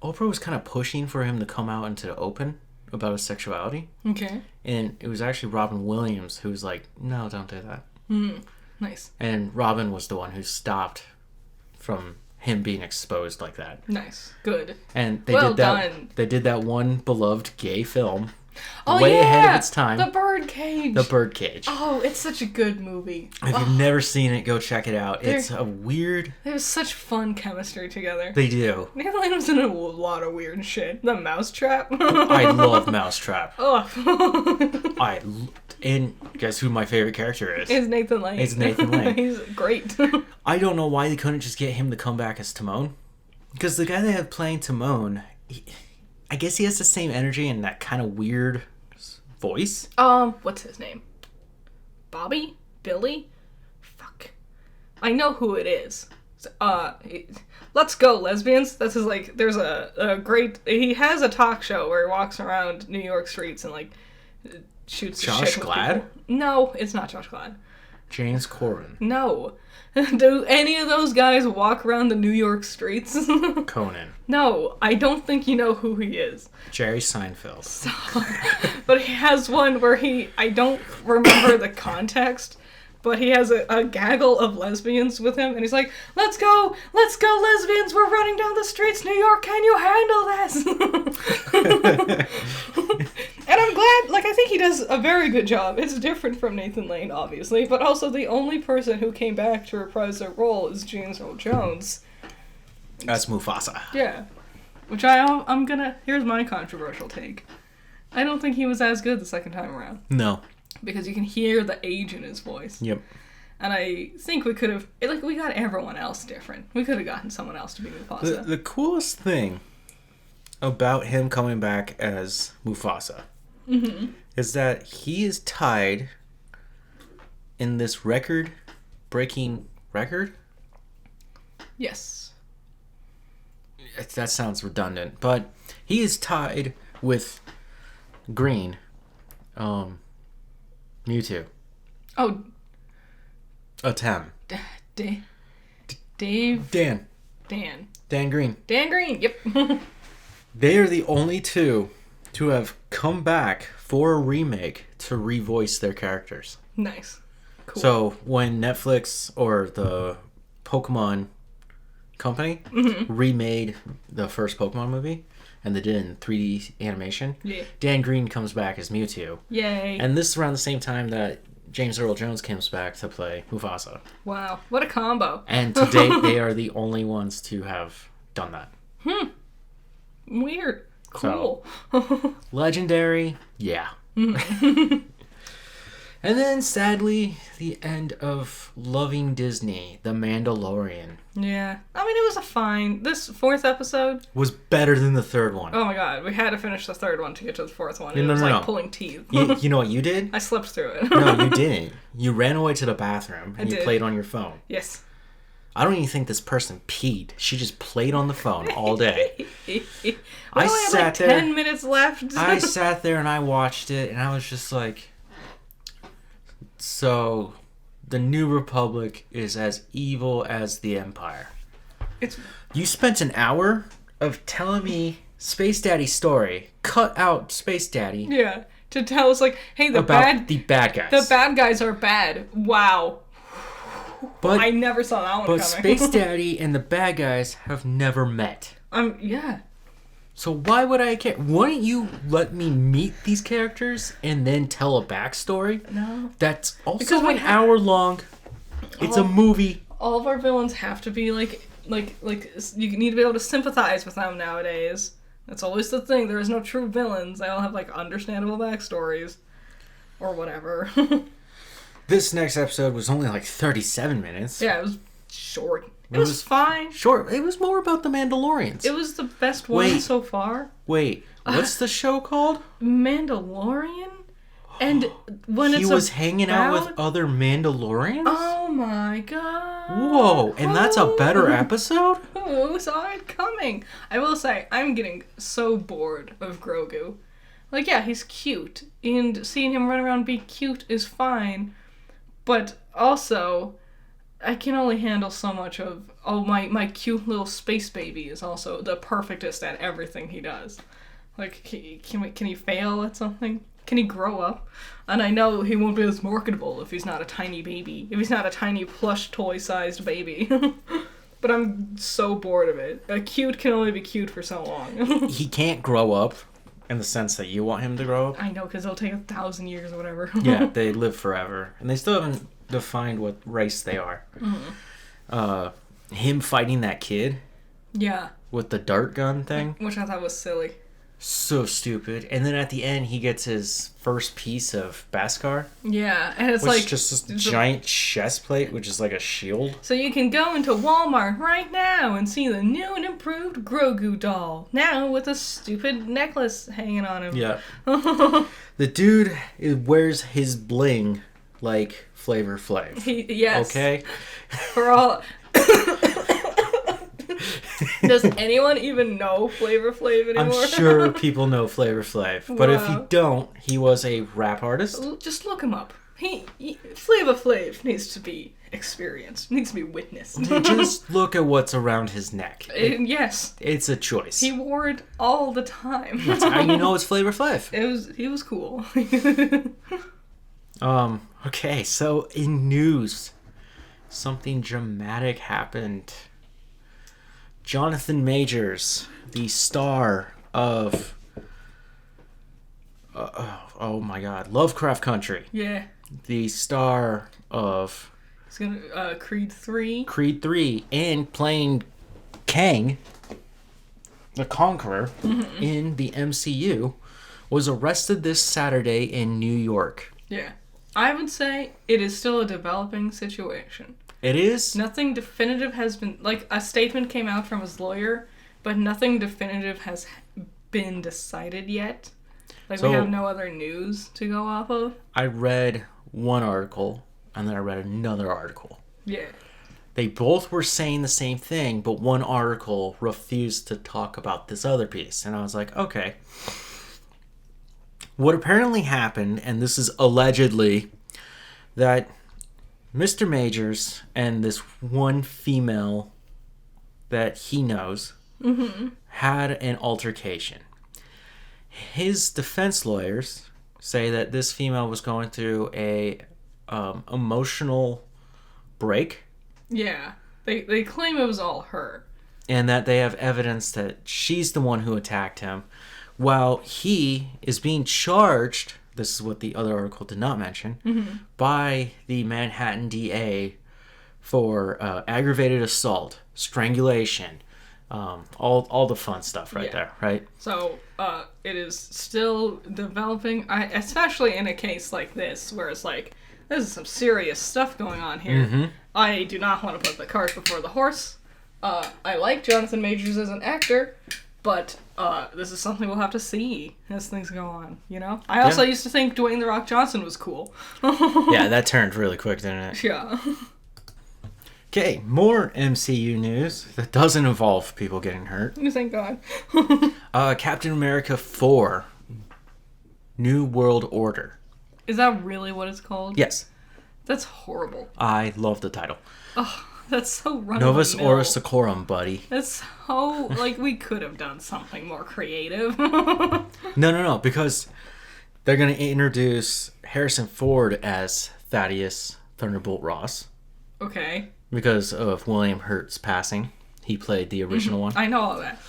Speaker 1: Oprah was kind of pushing for him to come out into the open about his sexuality.
Speaker 2: Okay.
Speaker 1: And it was actually Robin Williams who was like, no, don't do that.
Speaker 2: Nice.
Speaker 1: And Robin was the one who stopped from him being exposed like that.
Speaker 2: Nice. Good.
Speaker 1: And they
Speaker 2: well
Speaker 1: did that.
Speaker 2: Done.
Speaker 1: They did that one beloved gay film.
Speaker 2: Oh,
Speaker 1: way
Speaker 2: yeah!
Speaker 1: ahead of its time.
Speaker 2: The Birdcage.
Speaker 1: The Birdcage.
Speaker 2: Oh, it's such a good movie.
Speaker 1: If you've never seen it, go check it out. It's a weird...
Speaker 2: They have such fun chemistry together.
Speaker 1: They do.
Speaker 2: Nathan Lane was in a lot of weird shit. The Mousetrap.
Speaker 1: I love Mousetrap.
Speaker 2: Oh.
Speaker 1: And guess who my favorite character is?
Speaker 2: It's Nathan Lane.
Speaker 1: It's Nathan Lane.
Speaker 2: He's great.
Speaker 1: I don't know why they couldn't just get him to come back as Timon. Because the guy they have playing Timon... I guess he has the same energy and that kind of weird voice.
Speaker 2: What's his name? Bobby? Billy? Fuck. I know who it is. Let's Go Lesbians. That's his, like, there's a great... He has a talk show where he walks around New York streets and, like, shoots the
Speaker 1: Josh
Speaker 2: shit with
Speaker 1: Glad?
Speaker 2: people. No, it's not Josh Glad.
Speaker 1: James Corden.
Speaker 2: No. Do any of those guys walk around the New York streets?
Speaker 1: Conan.
Speaker 2: No, I don't think you know who he is.
Speaker 1: Jerry Seinfeld.
Speaker 2: But he has one where I don't remember the context, but he has a gaggle of lesbians with him, and he's like, let's go lesbians, we're running down the streets, New York, can you handle this? And I'm glad, like, I think he does a very good job. It's different from Nathan Lane, obviously, but also the only person who came back to reprise their role is James Earl Jones.
Speaker 1: That's Mufasa.
Speaker 2: Yeah. Which I'm gonna... Here's my controversial take. I don't think he was as good the second time around.
Speaker 1: No.
Speaker 2: Because you can hear the age in his voice.
Speaker 1: Yep.
Speaker 2: And I think we could have... Like, we got everyone else different. We could have gotten someone else to be Mufasa.
Speaker 1: The coolest thing about him coming back as Mufasa is that he is tied in this record-breaking record.
Speaker 2: Yes.
Speaker 1: That sounds redundant, but he is tied with Green, Mewtwo.
Speaker 2: Oh.
Speaker 1: Atem.
Speaker 2: Dave.
Speaker 1: Dan. Dan Green.
Speaker 2: Dan Green, yep.
Speaker 1: They are the only two to have come back for a remake to revoice their characters.
Speaker 2: Nice. Cool.
Speaker 1: So when Netflix or the Pokemon company remade the first Pokemon movie, and they did it in 3D animation.
Speaker 2: Yeah.
Speaker 1: Dan Green comes back as Mewtwo.
Speaker 2: Yay.
Speaker 1: And this is around the same time that James Earl Jones comes back to play Mufasa.
Speaker 2: Wow. What a combo.
Speaker 1: And to date, they are the only ones to have done that.
Speaker 2: Weird. Cool.
Speaker 1: Legendary, yeah. And then, sadly, the end of Loving Disney, The Mandalorian,
Speaker 2: Yeah. I mean, it was a fine. This 4th episode.
Speaker 1: was better than the third one.
Speaker 2: Oh my god, we had to finish the 3rd one to get to the 4th one.
Speaker 1: No,
Speaker 2: It
Speaker 1: no,
Speaker 2: was
Speaker 1: no,
Speaker 2: like
Speaker 1: no.
Speaker 2: pulling teeth.
Speaker 1: You know what you did?
Speaker 2: I slept through it.
Speaker 1: No, you didn't. You ran away to the bathroom and you
Speaker 2: did.
Speaker 1: played on your phone.
Speaker 2: Yes.
Speaker 1: I don't even think this person peed. She just played on the phone all day.
Speaker 2: We
Speaker 1: I
Speaker 2: only had
Speaker 1: sat
Speaker 2: like
Speaker 1: there.
Speaker 2: 10 minutes left.
Speaker 1: I sat there and I watched it and I was just like, so the New Republic is as evil as the Empire.
Speaker 2: It's
Speaker 1: You spent an hour of telling me Space Daddy's story. Cut out Space Daddy
Speaker 2: yeah to tell us like, hey, the
Speaker 1: about the bad guys.
Speaker 2: the bad guys are bad. Wow.
Speaker 1: but
Speaker 2: I never saw that one
Speaker 1: but
Speaker 2: coming.
Speaker 1: Space Daddy and the bad guys have never met.
Speaker 2: Yeah.
Speaker 1: So why would I care? Wouldn't you let me meet these characters and then tell a backstory?
Speaker 2: No.
Speaker 1: That's also
Speaker 2: Because we
Speaker 1: an
Speaker 2: have-
Speaker 1: hour long. It's a movie.
Speaker 2: All of our villains have to be like you need to be able to sympathize with them nowadays. That's always the thing. There is no true villains. They all have like understandable backstories, or whatever.
Speaker 1: This next episode was only like 37 minutes.
Speaker 2: Yeah, it was short. It was fine.
Speaker 1: Short. It was more about the Mandalorians.
Speaker 2: It was the best one
Speaker 1: Wait.
Speaker 2: so far.
Speaker 1: Wait, what's the show called?
Speaker 2: Mandalorian? And when
Speaker 1: He
Speaker 2: it's
Speaker 1: was hanging out with
Speaker 2: about-
Speaker 1: other Mandalorians?
Speaker 2: Oh my god.
Speaker 1: Whoa, and that's a better episode?
Speaker 2: Who saw it coming? I will say, I'm getting so bored of Grogu. Like, yeah, he's cute, and seeing him run around and be cute is fine, but also, I can only handle so much of, my cute little space baby is also the perfectest at everything he does. Like, can he fail at something? Can he grow up? And I know he won't be as marketable if he's not a tiny baby. If he's not a tiny plush toy-sized baby. But I'm so bored of it. Cute can only be cute for so long.
Speaker 1: He can't grow up in the sense that you want him to grow up.
Speaker 2: I know, because it'll take 1,000 years or whatever.
Speaker 1: Yeah, they live forever. And they still haven't defined what race they are. Him fighting that kid
Speaker 2: Yeah.
Speaker 1: with the dart gun thing.
Speaker 2: Which I thought was silly.
Speaker 1: So stupid. And then at the end, he gets his first piece of Beskar.
Speaker 2: Yeah, and it's
Speaker 1: Which
Speaker 2: like...
Speaker 1: is just this
Speaker 2: it's a-
Speaker 1: giant chest plate, which is like a shield.
Speaker 2: So you can go into Walmart right now and see the new and improved Grogu doll. Now with a stupid necklace hanging on him.
Speaker 1: Yeah. The dude wears his bling like Flavor Flav.
Speaker 2: Yes.
Speaker 1: Okay?
Speaker 2: For all... Does anyone even know Flavor Flav anymore?
Speaker 1: I'm sure people know Flavor Flav. But if
Speaker 2: Wow.
Speaker 1: you don't, he was a rap artist.
Speaker 2: Just look him up. Flavor Flav needs to be experienced. Needs to be witnessed.
Speaker 1: Just look at what's around his neck.
Speaker 2: Yes.
Speaker 1: It's a choice.
Speaker 2: He wore it all the time.
Speaker 1: That's how you know it's Flavor Flav.
Speaker 2: He was cool.
Speaker 1: Okay, so in news, something dramatic happened. Jonathan Majors, the star of oh my god, Lovecraft Country,
Speaker 2: Yeah.
Speaker 1: the star of
Speaker 2: He's gonna Creed 3.
Speaker 1: Creed 3 and playing Kang, the Conqueror, in the MCU, was arrested this Saturday in New York.
Speaker 2: Yeah. I would say it is still a developing situation.
Speaker 1: It is?
Speaker 2: Nothing definitive has been, like, a statement came out from his lawyer, but nothing definitive has been decided yet. Like,
Speaker 1: So-
Speaker 2: we have no other news to go off of.
Speaker 1: I read one article and then I read another article.
Speaker 2: Yeah.
Speaker 1: They both were saying the same thing, but one article refused to talk about this other piece. And I was like, okay. What apparently happened, and this is allegedly, that Mr. Majors and this one female that he knows had an altercation. His defense lawyers say that this female was going through a emotional break.
Speaker 2: Yeah. They claim it was all her.
Speaker 1: and that they have evidence that she's the one who attacked him, while he is being charged, this is what the other article did not mention, by the Manhattan DA for aggravated assault, strangulation, all the fun stuff there, right?
Speaker 2: So it is still developing, especially in a case like this, where it's like, this is some serious stuff going on here. I do not want to put the cart before the horse. I like Jonathan Majors as an actor, but this is something we'll have to see as things go on, you know? I also used to think Dwayne "The Rock" Johnson was cool.
Speaker 1: Yeah, that turned really quick, didn't it?
Speaker 2: Yeah.
Speaker 1: Okay, more MCU news that doesn't involve people getting hurt.
Speaker 2: Thank God.
Speaker 1: Captain America 4, New World Order.
Speaker 2: Is that really what it's called?
Speaker 1: Yes.
Speaker 2: That's horrible.
Speaker 1: I love the title.
Speaker 2: Oh, that's so run
Speaker 1: Novus
Speaker 2: of the mill.
Speaker 1: Orus Seclorum, buddy.
Speaker 2: That's so, like, we could have done something more creative.
Speaker 1: No, because they're going to introduce Harrison Ford as Thaddeus Thunderbolt Ross.
Speaker 2: Okay.
Speaker 1: Because of William Hurt's passing. He played the original one.
Speaker 2: I know all that.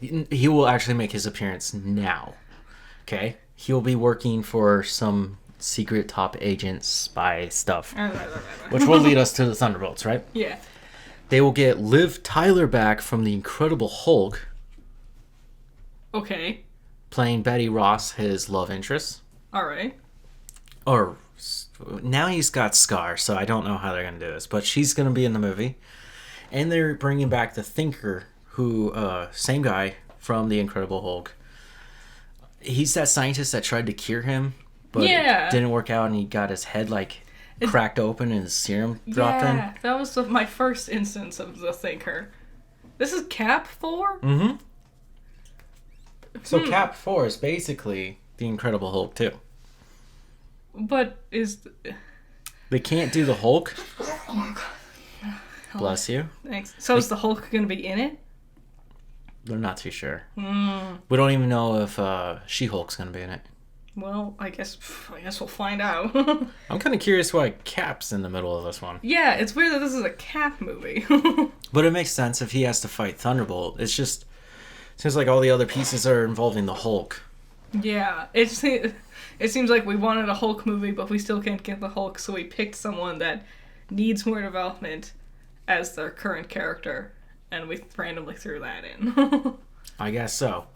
Speaker 1: He will actually make his appearance now. Okay? He'll be working for some secret top agent spy stuff. Which will lead us to the Thunderbolts, right?
Speaker 2: Yeah.
Speaker 1: They will get Liv Tyler back from The Incredible Hulk,
Speaker 2: Okay.
Speaker 1: playing Betty Ross, his love interest.
Speaker 2: Alright.
Speaker 1: Or now he's got Scar, so I don't know how they're going to do this, but she's going to be in the movie. And they're bringing back the Thinker, who, same guy from The Incredible Hulk. He's that scientist that tried to cure him, but it didn't work out, and he got his head, cracked open and his serum dropped in.
Speaker 2: Yeah, that was my first instance of the Thinker. This is Cap 4?
Speaker 1: Mm-hmm. So Cap 4 is basically The Incredible Hulk, too.
Speaker 2: But is...
Speaker 1: They can't do the Hulk. Bless you.
Speaker 2: Thanks. So is the Hulk going to be in it?
Speaker 1: They're not too sure. We don't even know if She-Hulk's going to be in it.
Speaker 2: Well, I guess we'll find out.
Speaker 1: I'm kind of curious why Cap's in the middle of this one.
Speaker 2: Yeah, it's weird that this is a Cap movie.
Speaker 1: But it makes sense if he has to fight Thunderbolt. It's just... seems like all the other pieces are involving the Hulk.
Speaker 2: Yeah, it seems like we wanted a Hulk movie, but we still can't get the Hulk, so we picked someone that needs more development as their current character, and we randomly threw that in.
Speaker 1: I guess so.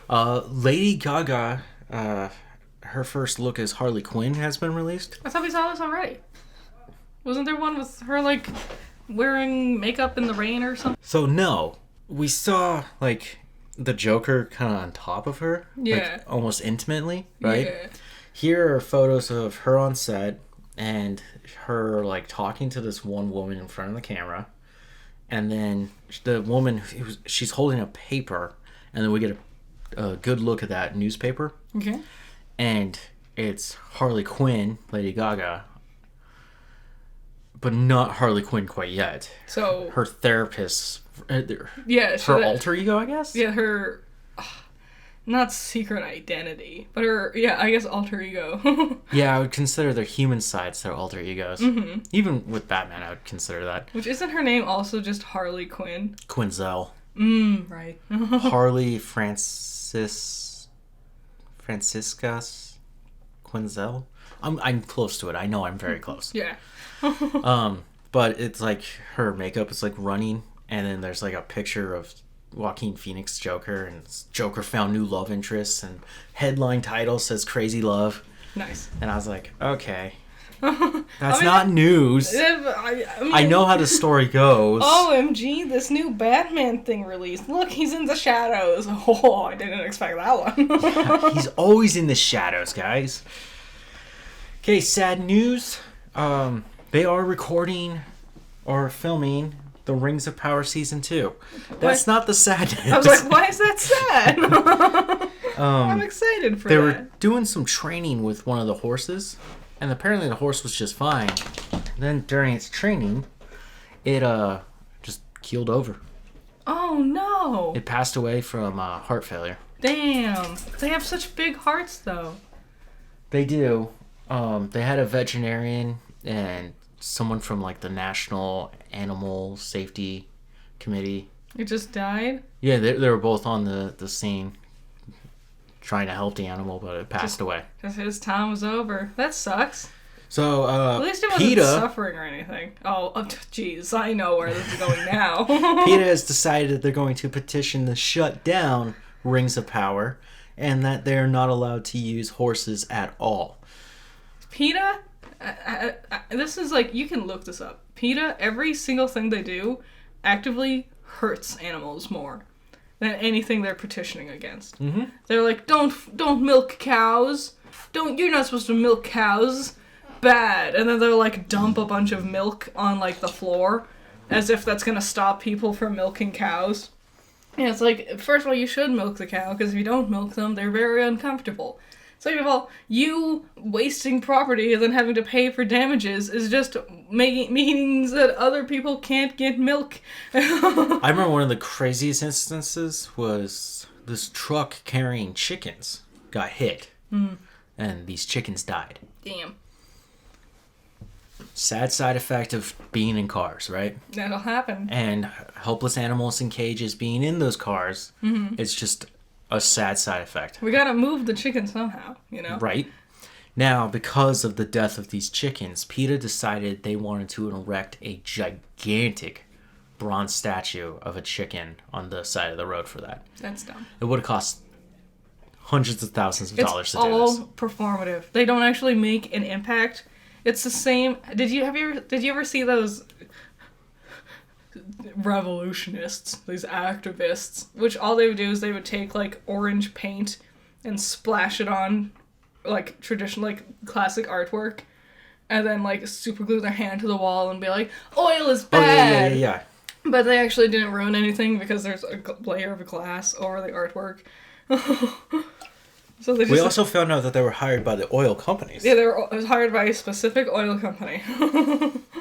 Speaker 1: Lady Gaga, her first look as Harley Quinn has been released.
Speaker 2: I thought we saw this already. Wasn't there one with her, wearing makeup in the rain or something?
Speaker 1: So, no. We saw, the Joker kind of on top of her.
Speaker 2: Yeah.
Speaker 1: Almost intimately, right?
Speaker 2: Yeah.
Speaker 1: Here are photos of her on set and her, talking to this one woman in front of the camera. And then the woman, she's holding a paper. And then we get a good look at that newspaper.
Speaker 2: Okay.
Speaker 1: And it's Harley Quinn, Lady Gaga. But not Harley Quinn quite yet.
Speaker 2: So...
Speaker 1: her therapist...
Speaker 2: yeah.
Speaker 1: Her alter ego, I guess?
Speaker 2: Yeah, her... not secret identity, but her, I guess alter ego.
Speaker 1: Yeah, I would consider their human sides their alter egos. Mm-hmm. Even with Batman, I would consider that.
Speaker 2: Which, isn't her name also just Harley Quinn?
Speaker 1: Quinzel.
Speaker 2: Right.
Speaker 1: Harley Franciscus Quinzel? I'm close to it. I know I'm very close.
Speaker 2: Yeah.
Speaker 1: But it's her makeup is running, and then there's a picture of Joaquin Phoenix Joker, and Joker found new love interests, and headline title says Crazy Love.
Speaker 2: Nice.
Speaker 1: And I was like, okay. That's not news. I know how the story goes.
Speaker 2: OMG, this new Batman thing released. Look, he's in the shadows. Oh, I didn't expect that one.
Speaker 1: He's always in the shadows, guys. Okay, sad news. They are recording or filming The Rings of Power Season 2. That's not the sad news.
Speaker 2: I was like, why is that sad? I'm excited for
Speaker 1: they
Speaker 2: that.
Speaker 1: They were doing some training with one of the horses, and apparently the horse was just fine. Then during its training, it just keeled over.
Speaker 2: Oh, no.
Speaker 1: It passed away from heart failure.
Speaker 2: Damn. They have such big hearts, though.
Speaker 1: They do. They had a veterinarian and someone from the National Animal Safety committee.
Speaker 2: It just died?
Speaker 1: Yeah, they were both on the scene trying to help the animal, but it passed away.
Speaker 2: Because his time was over. That sucks.
Speaker 1: So,
Speaker 2: At least it wasn't suffering or anything. Oh, jeez, I know where this is going now.
Speaker 1: PETA has decided that they're going to petition to shut down Rings of Power and that they're not allowed to use horses at all.
Speaker 2: PETA, this is like, you can look this up. PETA, every single thing they do actively hurts animals more than anything they're petitioning against.
Speaker 1: Mm-hmm.
Speaker 2: They're like, don't milk cows. You're not supposed to milk cows. Bad. And then they'll like dump a bunch of milk on like the floor as if that's gonna stop people from milking cows. And it's like, first of all, you should milk the cow, because if you don't milk them, they're very uncomfortable. Second of all, you wasting property and then having to pay for damages is just means that other people can't get milk.
Speaker 1: I remember one of the craziest instances was this truck carrying chickens got hit, and these chickens died.
Speaker 2: Damn.
Speaker 1: Sad side effect of being in cars, right?
Speaker 2: That'll happen.
Speaker 1: And helpless animals in cages being in those cars, it's just a sad side effect.
Speaker 2: We gotta move the chicken somehow, you know?
Speaker 1: Right. Now, because of the death of these chickens, PETA decided they wanted to erect a gigantic bronze statue of a chicken on the side of the road for that.
Speaker 2: That's dumb.
Speaker 1: It would have cost hundreds of thousands of dollars to do this.
Speaker 2: It's all performative. They don't actually make an impact. It's the same. Did you ever see those revolutionists, these activists, which all they would do is they would take like orange paint and splash it on like traditional, like classic artwork, and then like super glue their hand to the wall and be like, oil is bad.
Speaker 1: Oh, yeah.
Speaker 2: But they actually didn't ruin anything because there's a layer of glass over the artwork. So
Speaker 1: We also found out that they were hired by the oil companies.
Speaker 2: Yeah, they were hired by a specific oil company.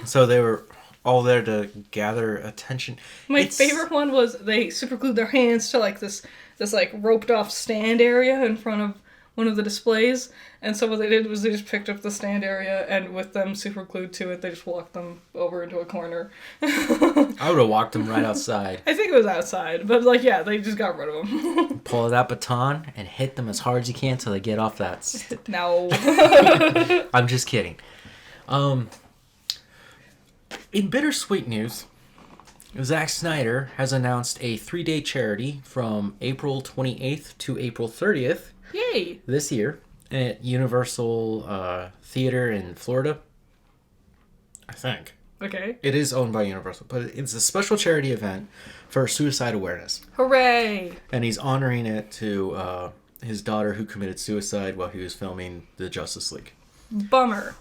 Speaker 1: So they were all there to gather attention.
Speaker 2: My favorite one was they super glued their hands to like this like roped off stand area in front of one of the displays, and so what they did was they just picked up the stand area, and with them super glued to it, they just walked them over into a corner.
Speaker 1: I would have walked them right outside.
Speaker 2: I think it was outside, but like, yeah, they just got rid of them.
Speaker 1: Pull that baton and hit them as hard as you can till they get off that.
Speaker 2: No.
Speaker 1: I'm just kidding. In bittersweet news, Zack Snyder has announced a 3-day charity from April 28th to April 30th.
Speaker 2: Yay!
Speaker 1: This year at Universal Theater in Florida. I think.
Speaker 2: Okay.
Speaker 1: It is owned by Universal, but it's a special charity event for suicide awareness.
Speaker 2: Hooray!
Speaker 1: And he's honoring it to his daughter who committed suicide while he was filming the Justice League.
Speaker 2: Bummer.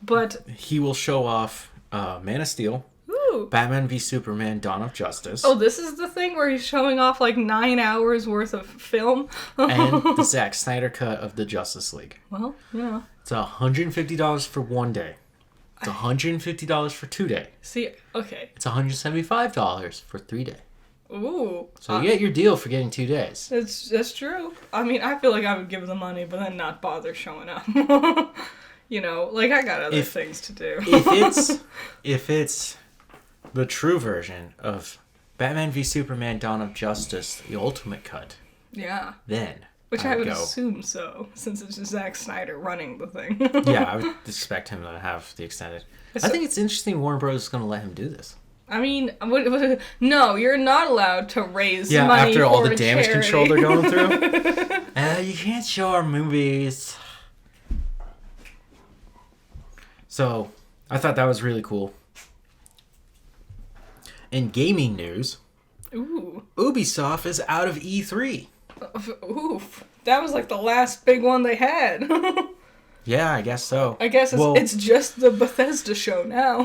Speaker 2: But
Speaker 1: he will show off Man of Steel,
Speaker 2: ooh.
Speaker 1: Batman v Superman: Dawn of Justice.
Speaker 2: Oh, this is the thing where he's showing off like 9 hours worth of film?
Speaker 1: And the Zack Snyder cut of the Justice League.
Speaker 2: Well, yeah.
Speaker 1: It's $150 for 1 day. It's $150 for 2 days.
Speaker 2: See, okay.
Speaker 1: It's $175 for 3 days.
Speaker 2: Ooh.
Speaker 1: So you get your deal for getting 2 days.
Speaker 2: That's true. I mean, I feel like I would give the money, but then not bother showing up. You know, like I got other things to do.
Speaker 1: if it's the true version of Batman v Superman: Dawn of Justice, the Ultimate Cut,
Speaker 2: yeah,
Speaker 1: then
Speaker 2: which I would assume so, since it's Zack Snyder running the thing.
Speaker 1: Yeah, I would expect him to have the extended. I think it's interesting Warner Bros. Is going to let him do this.
Speaker 2: I mean, no, you're not allowed to raise money
Speaker 1: after all
Speaker 2: for
Speaker 1: the
Speaker 2: a
Speaker 1: damage
Speaker 2: charity.
Speaker 1: control they're going through. You can't show our movies. So, I thought that was really cool. In gaming news,
Speaker 2: ooh,
Speaker 1: Ubisoft is out of E3.
Speaker 2: Oof. That was like the last big one they had.
Speaker 1: Yeah, I guess so.
Speaker 2: I guess it's just the Bethesda show now.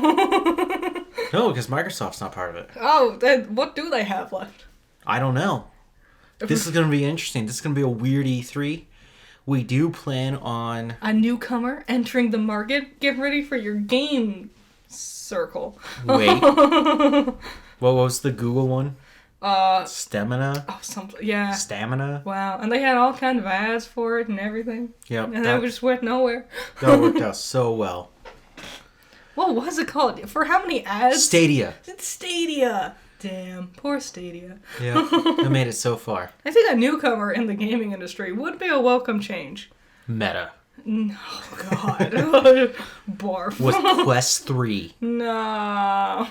Speaker 1: No, because Microsoft's not part of it.
Speaker 2: Oh, then what do they have left?
Speaker 1: I don't know. This is going to be interesting. This is going to be a weird E3. We do plan on...
Speaker 2: a newcomer entering the market. Get ready for your game circle.
Speaker 1: Wait. What was the Google one? Stamina?
Speaker 2: Oh, something. Yeah.
Speaker 1: Stamina?
Speaker 2: Wow. And they had all kind of ads for it and everything.
Speaker 1: Yep.
Speaker 2: And that just went nowhere.
Speaker 1: That worked out so well.
Speaker 2: What was it called? For how many ads?
Speaker 1: Stadia.
Speaker 2: It's Stadia. Damn, poor Stadia.
Speaker 1: Yeah, I made it so far.
Speaker 2: I think a newcomer in the gaming industry would be a welcome change.
Speaker 1: Meta.
Speaker 2: Oh, God. Barf.
Speaker 1: Was Quest 3.
Speaker 2: No.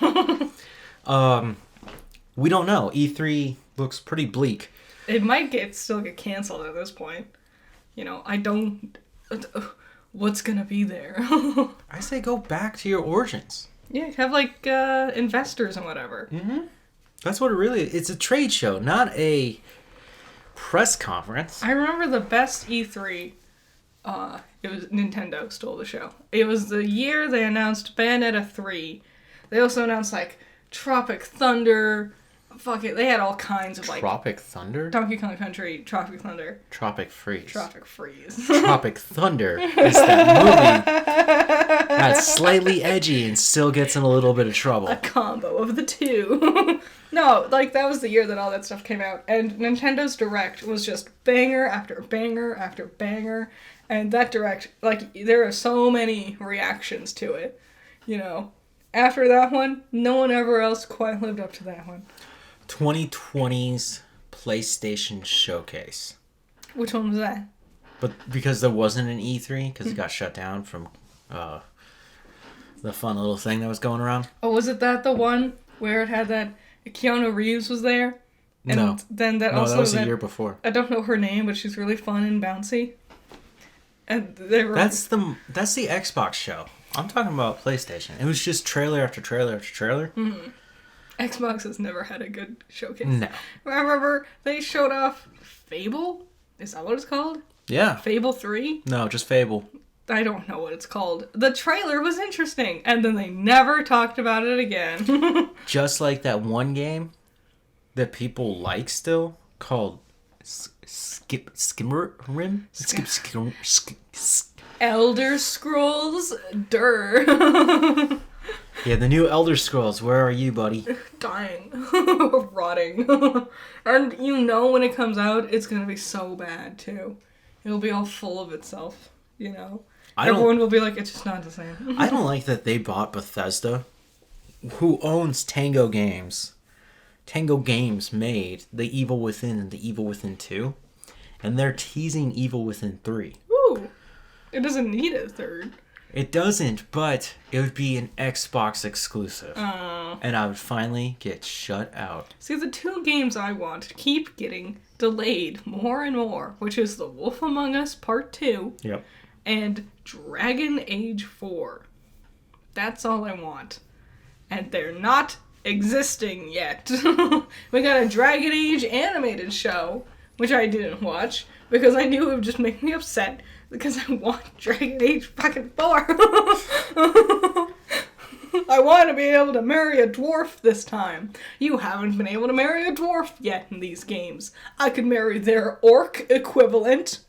Speaker 1: We don't know. E3 looks pretty bleak.
Speaker 2: It might still get canceled at this point. You know, I don't... What's gonna be there?
Speaker 1: I say go back to your origins.
Speaker 2: Yeah, have, like, investors and whatever.
Speaker 1: Mm-hmm. That's what it really is. It's a trade show, not a press conference.
Speaker 2: I remember the best E3... it was Nintendo stole the show. It was the year they announced Bayonetta 3. They also announced, like, Tropic Thunder. Fuck it, they had all kinds of, like...
Speaker 1: Tropic Thunder?
Speaker 2: Donkey Kong Country, Tropic Thunder.
Speaker 1: Tropic Freeze.
Speaker 2: Tropic Freeze.
Speaker 1: Tropic Thunder is that movie that's slightly edgy and still gets in a little bit of trouble.
Speaker 2: A combo of the two. No, like, that was the year that all that stuff came out. And Nintendo's Direct was just banger after banger after banger. And that Direct, like, there are so many reactions to it. You know, after that one, no one ever else quite lived up to that one.
Speaker 1: 2020's PlayStation Showcase.
Speaker 2: Which one was that?
Speaker 1: But because there wasn't an E3, because it got shut down from the fun little thing that was going around.
Speaker 2: Oh, was it the one where it had that Keanu Reeves was there? And
Speaker 1: no.
Speaker 2: Then that
Speaker 1: no,
Speaker 2: also...
Speaker 1: that was the year before.
Speaker 2: I don't know her name, but she's really fun and bouncy. And they were...
Speaker 1: That's the Xbox show. I'm talking about PlayStation. It was just trailer after trailer after trailer.
Speaker 2: Mm-hmm. Xbox has never had a good showcase.
Speaker 1: No.
Speaker 2: I remember they showed off Fable? Is that what it's called?
Speaker 1: Yeah.
Speaker 2: Fable 3?
Speaker 1: No, just Fable.
Speaker 2: I don't know what it's called. The trailer was interesting, and then they never talked about it again.
Speaker 1: Just like that one game that people like still, called Skyrim?
Speaker 2: Elder Scrolls? Durr.
Speaker 1: Yeah, the new Elder Scrolls. Where are you, buddy?
Speaker 2: Dying. Rotting. And you know when it comes out, it's gonna be so bad, too. It'll be all full of itself, you know? Everyone will be like, it's just not the same.
Speaker 1: I don't like that they bought Bethesda, who owns Tango Games. Tango Games made The Evil Within and The Evil Within 2, and they're teasing Evil Within 3.
Speaker 2: Ooh. It doesn't need a third.
Speaker 1: It doesn't, but it would be an Xbox exclusive. And I would finally get shut out.
Speaker 2: See, the two games I want keep getting delayed more and more, which is The Wolf Among Us Part 2
Speaker 1: Yep.
Speaker 2: and Dragon Age 4. That's all I want. And they're not existing yet. We got a Dragon Age animated show, which I didn't watch, because I knew it would just make me upset, because I want Dragon Age fucking 4. I want to be able to marry a dwarf this time. You haven't been able to marry a dwarf yet in these games. I could marry their orc equivalent,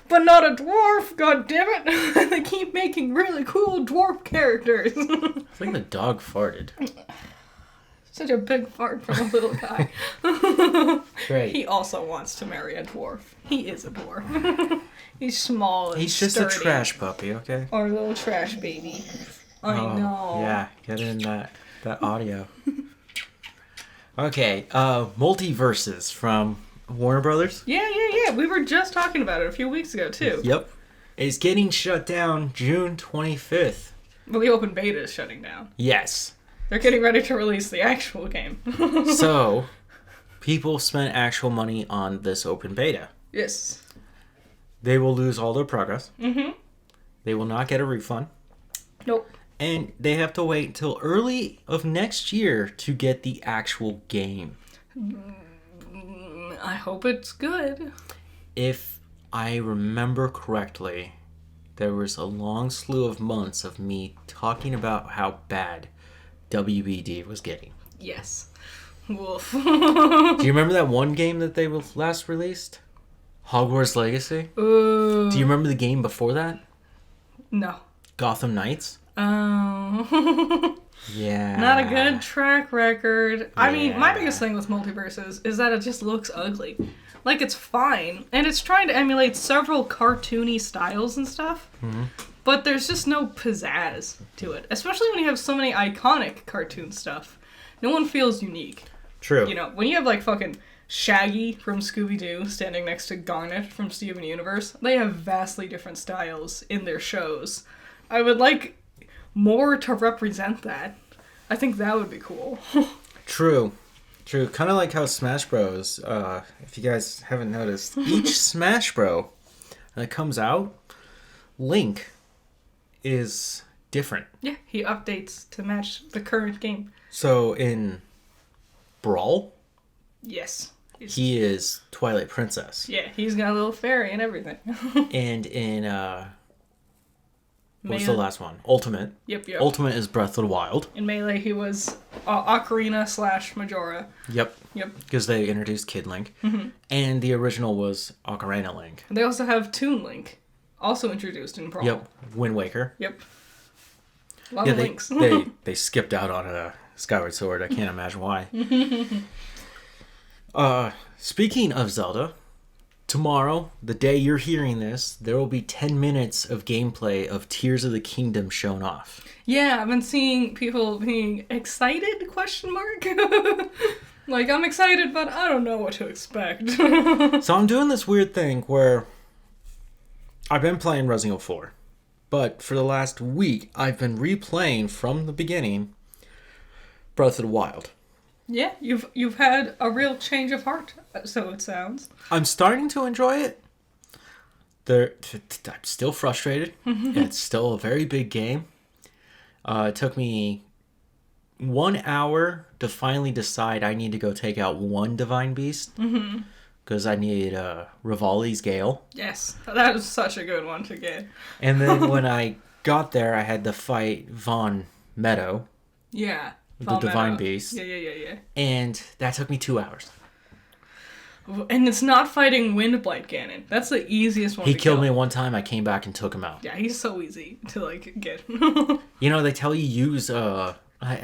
Speaker 2: but not a dwarf, god damn it. They keep making really cool dwarf characters.
Speaker 1: I think the dog farted.
Speaker 2: Such a big fart from a little guy.
Speaker 1: Great.
Speaker 2: He also wants to marry a dwarf. He is a dwarf. He's small and
Speaker 1: He's just
Speaker 2: sturdy.
Speaker 1: a trash puppy, okay?
Speaker 2: Or a little trash baby. I know.
Speaker 1: Yeah, get in that audio. Okay, Multiverses from Warner Brothers.
Speaker 2: Yeah. We were just talking about it a few weeks ago, too.
Speaker 1: Yep. It's getting shut down June 25th.
Speaker 2: Well, the open beta is shutting down.
Speaker 1: Yes.
Speaker 2: They're getting ready to release the actual game.
Speaker 1: So, people spent actual money on this open beta.
Speaker 2: Yes.
Speaker 1: They will lose all their progress.
Speaker 2: Mm-hmm.
Speaker 1: They will not get a refund.
Speaker 2: Nope.
Speaker 1: And they have to wait until early of next year to get the actual game.
Speaker 2: I hope it's good.
Speaker 1: If I remember correctly, there was a long slew of months of me talking about how bad WBD was getting.
Speaker 2: Yes. Woof.
Speaker 1: Do you remember that one game that they last released? Hogwarts Legacy?
Speaker 2: Ooh.
Speaker 1: Do you remember the game before that?
Speaker 2: No.
Speaker 1: Gotham Knights?
Speaker 2: Oh.
Speaker 1: Yeah.
Speaker 2: Not a good track record. I mean, my
Speaker 1: Yeah.
Speaker 2: biggest thing with Multiverses is that it just looks ugly. Like, it's fine. And it's trying to emulate several cartoony styles and stuff.
Speaker 1: Mm-hmm.
Speaker 2: But there's just no pizzazz to it. Especially when you have so many iconic cartoon stuff. no one feels unique.
Speaker 1: True.
Speaker 2: You know, when you have like fucking Shaggy from Scooby-Doo standing next to Garnet from Steven Universe, they have vastly different styles in their shows. I would like more to represent that. I think that would be cool.
Speaker 1: True. Kind of like how Smash Bros. If you guys haven't noticed, each Smash Bro that comes out, Link is different.
Speaker 2: Yeah, he updates to match the current game.
Speaker 1: So in Brawl,
Speaker 2: Yes.
Speaker 1: he is Twilight Princess.
Speaker 2: Yeah, he's got a little fairy and everything.
Speaker 1: And in what was the
Speaker 2: Melee.
Speaker 1: last one? Ultimate.
Speaker 2: Yep.
Speaker 1: Ultimate is Breath of the Wild.
Speaker 2: In Melee, he was Ocarina / Majora.
Speaker 1: Yep. Because they introduced Kid Link. Mm-hmm. And the original was Ocarina Link.
Speaker 2: And they also have Toon Link, also introduced in Brawl.
Speaker 1: Yep. Wind Waker.
Speaker 2: Yep. A lot of links.
Speaker 1: they skipped out on Skyward Sword. I can't imagine why. Speaking of Zelda, tomorrow, the day you're hearing this, there will be 10 minutes of gameplay of Tears of the Kingdom shown off.
Speaker 2: Yeah, I've been seeing people being excited, ? Like, I'm excited, but I don't know what to expect.
Speaker 1: So I'm doing this weird thing where I've been playing Resident Evil 4, but for the last week, I've been replaying from the beginning Breath of the Wild.
Speaker 2: Yeah, you've had a real change of heart, so it sounds.
Speaker 1: I'm starting to enjoy it. I'm still frustrated. It's still a very big game. It took me 1 hour to finally decide I need to go take out one Divine Beast. Because I need Rivali's Gale.
Speaker 2: Yes, that was such a good one to get.
Speaker 1: And then when I got there, I had to fight Von Meadow.
Speaker 2: Yeah.
Speaker 1: The Divine Beast.
Speaker 2: Yeah.
Speaker 1: And that took me 2 hours.
Speaker 2: And it's not fighting Windblight Ganon. That's the easiest one
Speaker 1: He
Speaker 2: to
Speaker 1: killed
Speaker 2: kill.
Speaker 1: me one time, I came back and took him out.
Speaker 2: Yeah, he's so easy to, like, get.
Speaker 1: You know, they tell you use, I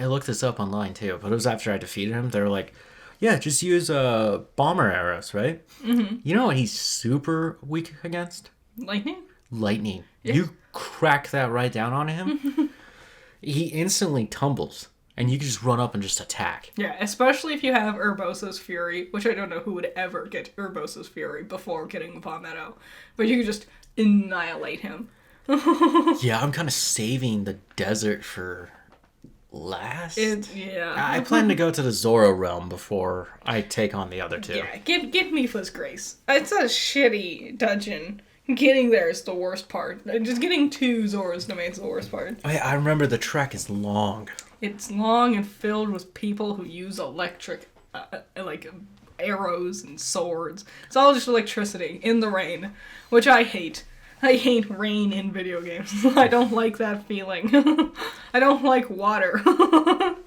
Speaker 1: looked this up online too, but it was after I defeated him. They were like, yeah, just use bomber arrows, right? Mm-hmm. You know what he's super weak against?
Speaker 2: Lightning?
Speaker 1: Lightning.
Speaker 2: Yeah.
Speaker 1: You crack that right down on him, he instantly tumbles. And you can just run up and just attack.
Speaker 2: Yeah, especially if you have Urbosa's Fury, which I don't know who would ever get Urbosa's Fury before getting Palmetto. But you can just annihilate him.
Speaker 1: Yeah, I'm kind of saving the desert for last.
Speaker 2: Yeah.
Speaker 1: I plan to go to the Zoro realm before I take on the other two.
Speaker 2: Yeah, give Mifa's Grace. It's a shitty dungeon. Getting there is the worst part. Just getting to Zora's Domain is the worst part.
Speaker 1: I remember the trek is long.
Speaker 2: It's long and filled with people who use electric, like, arrows and swords. It's all just electricity in the rain, which I hate. I hate rain in video games. I don't like that feeling. I don't like water.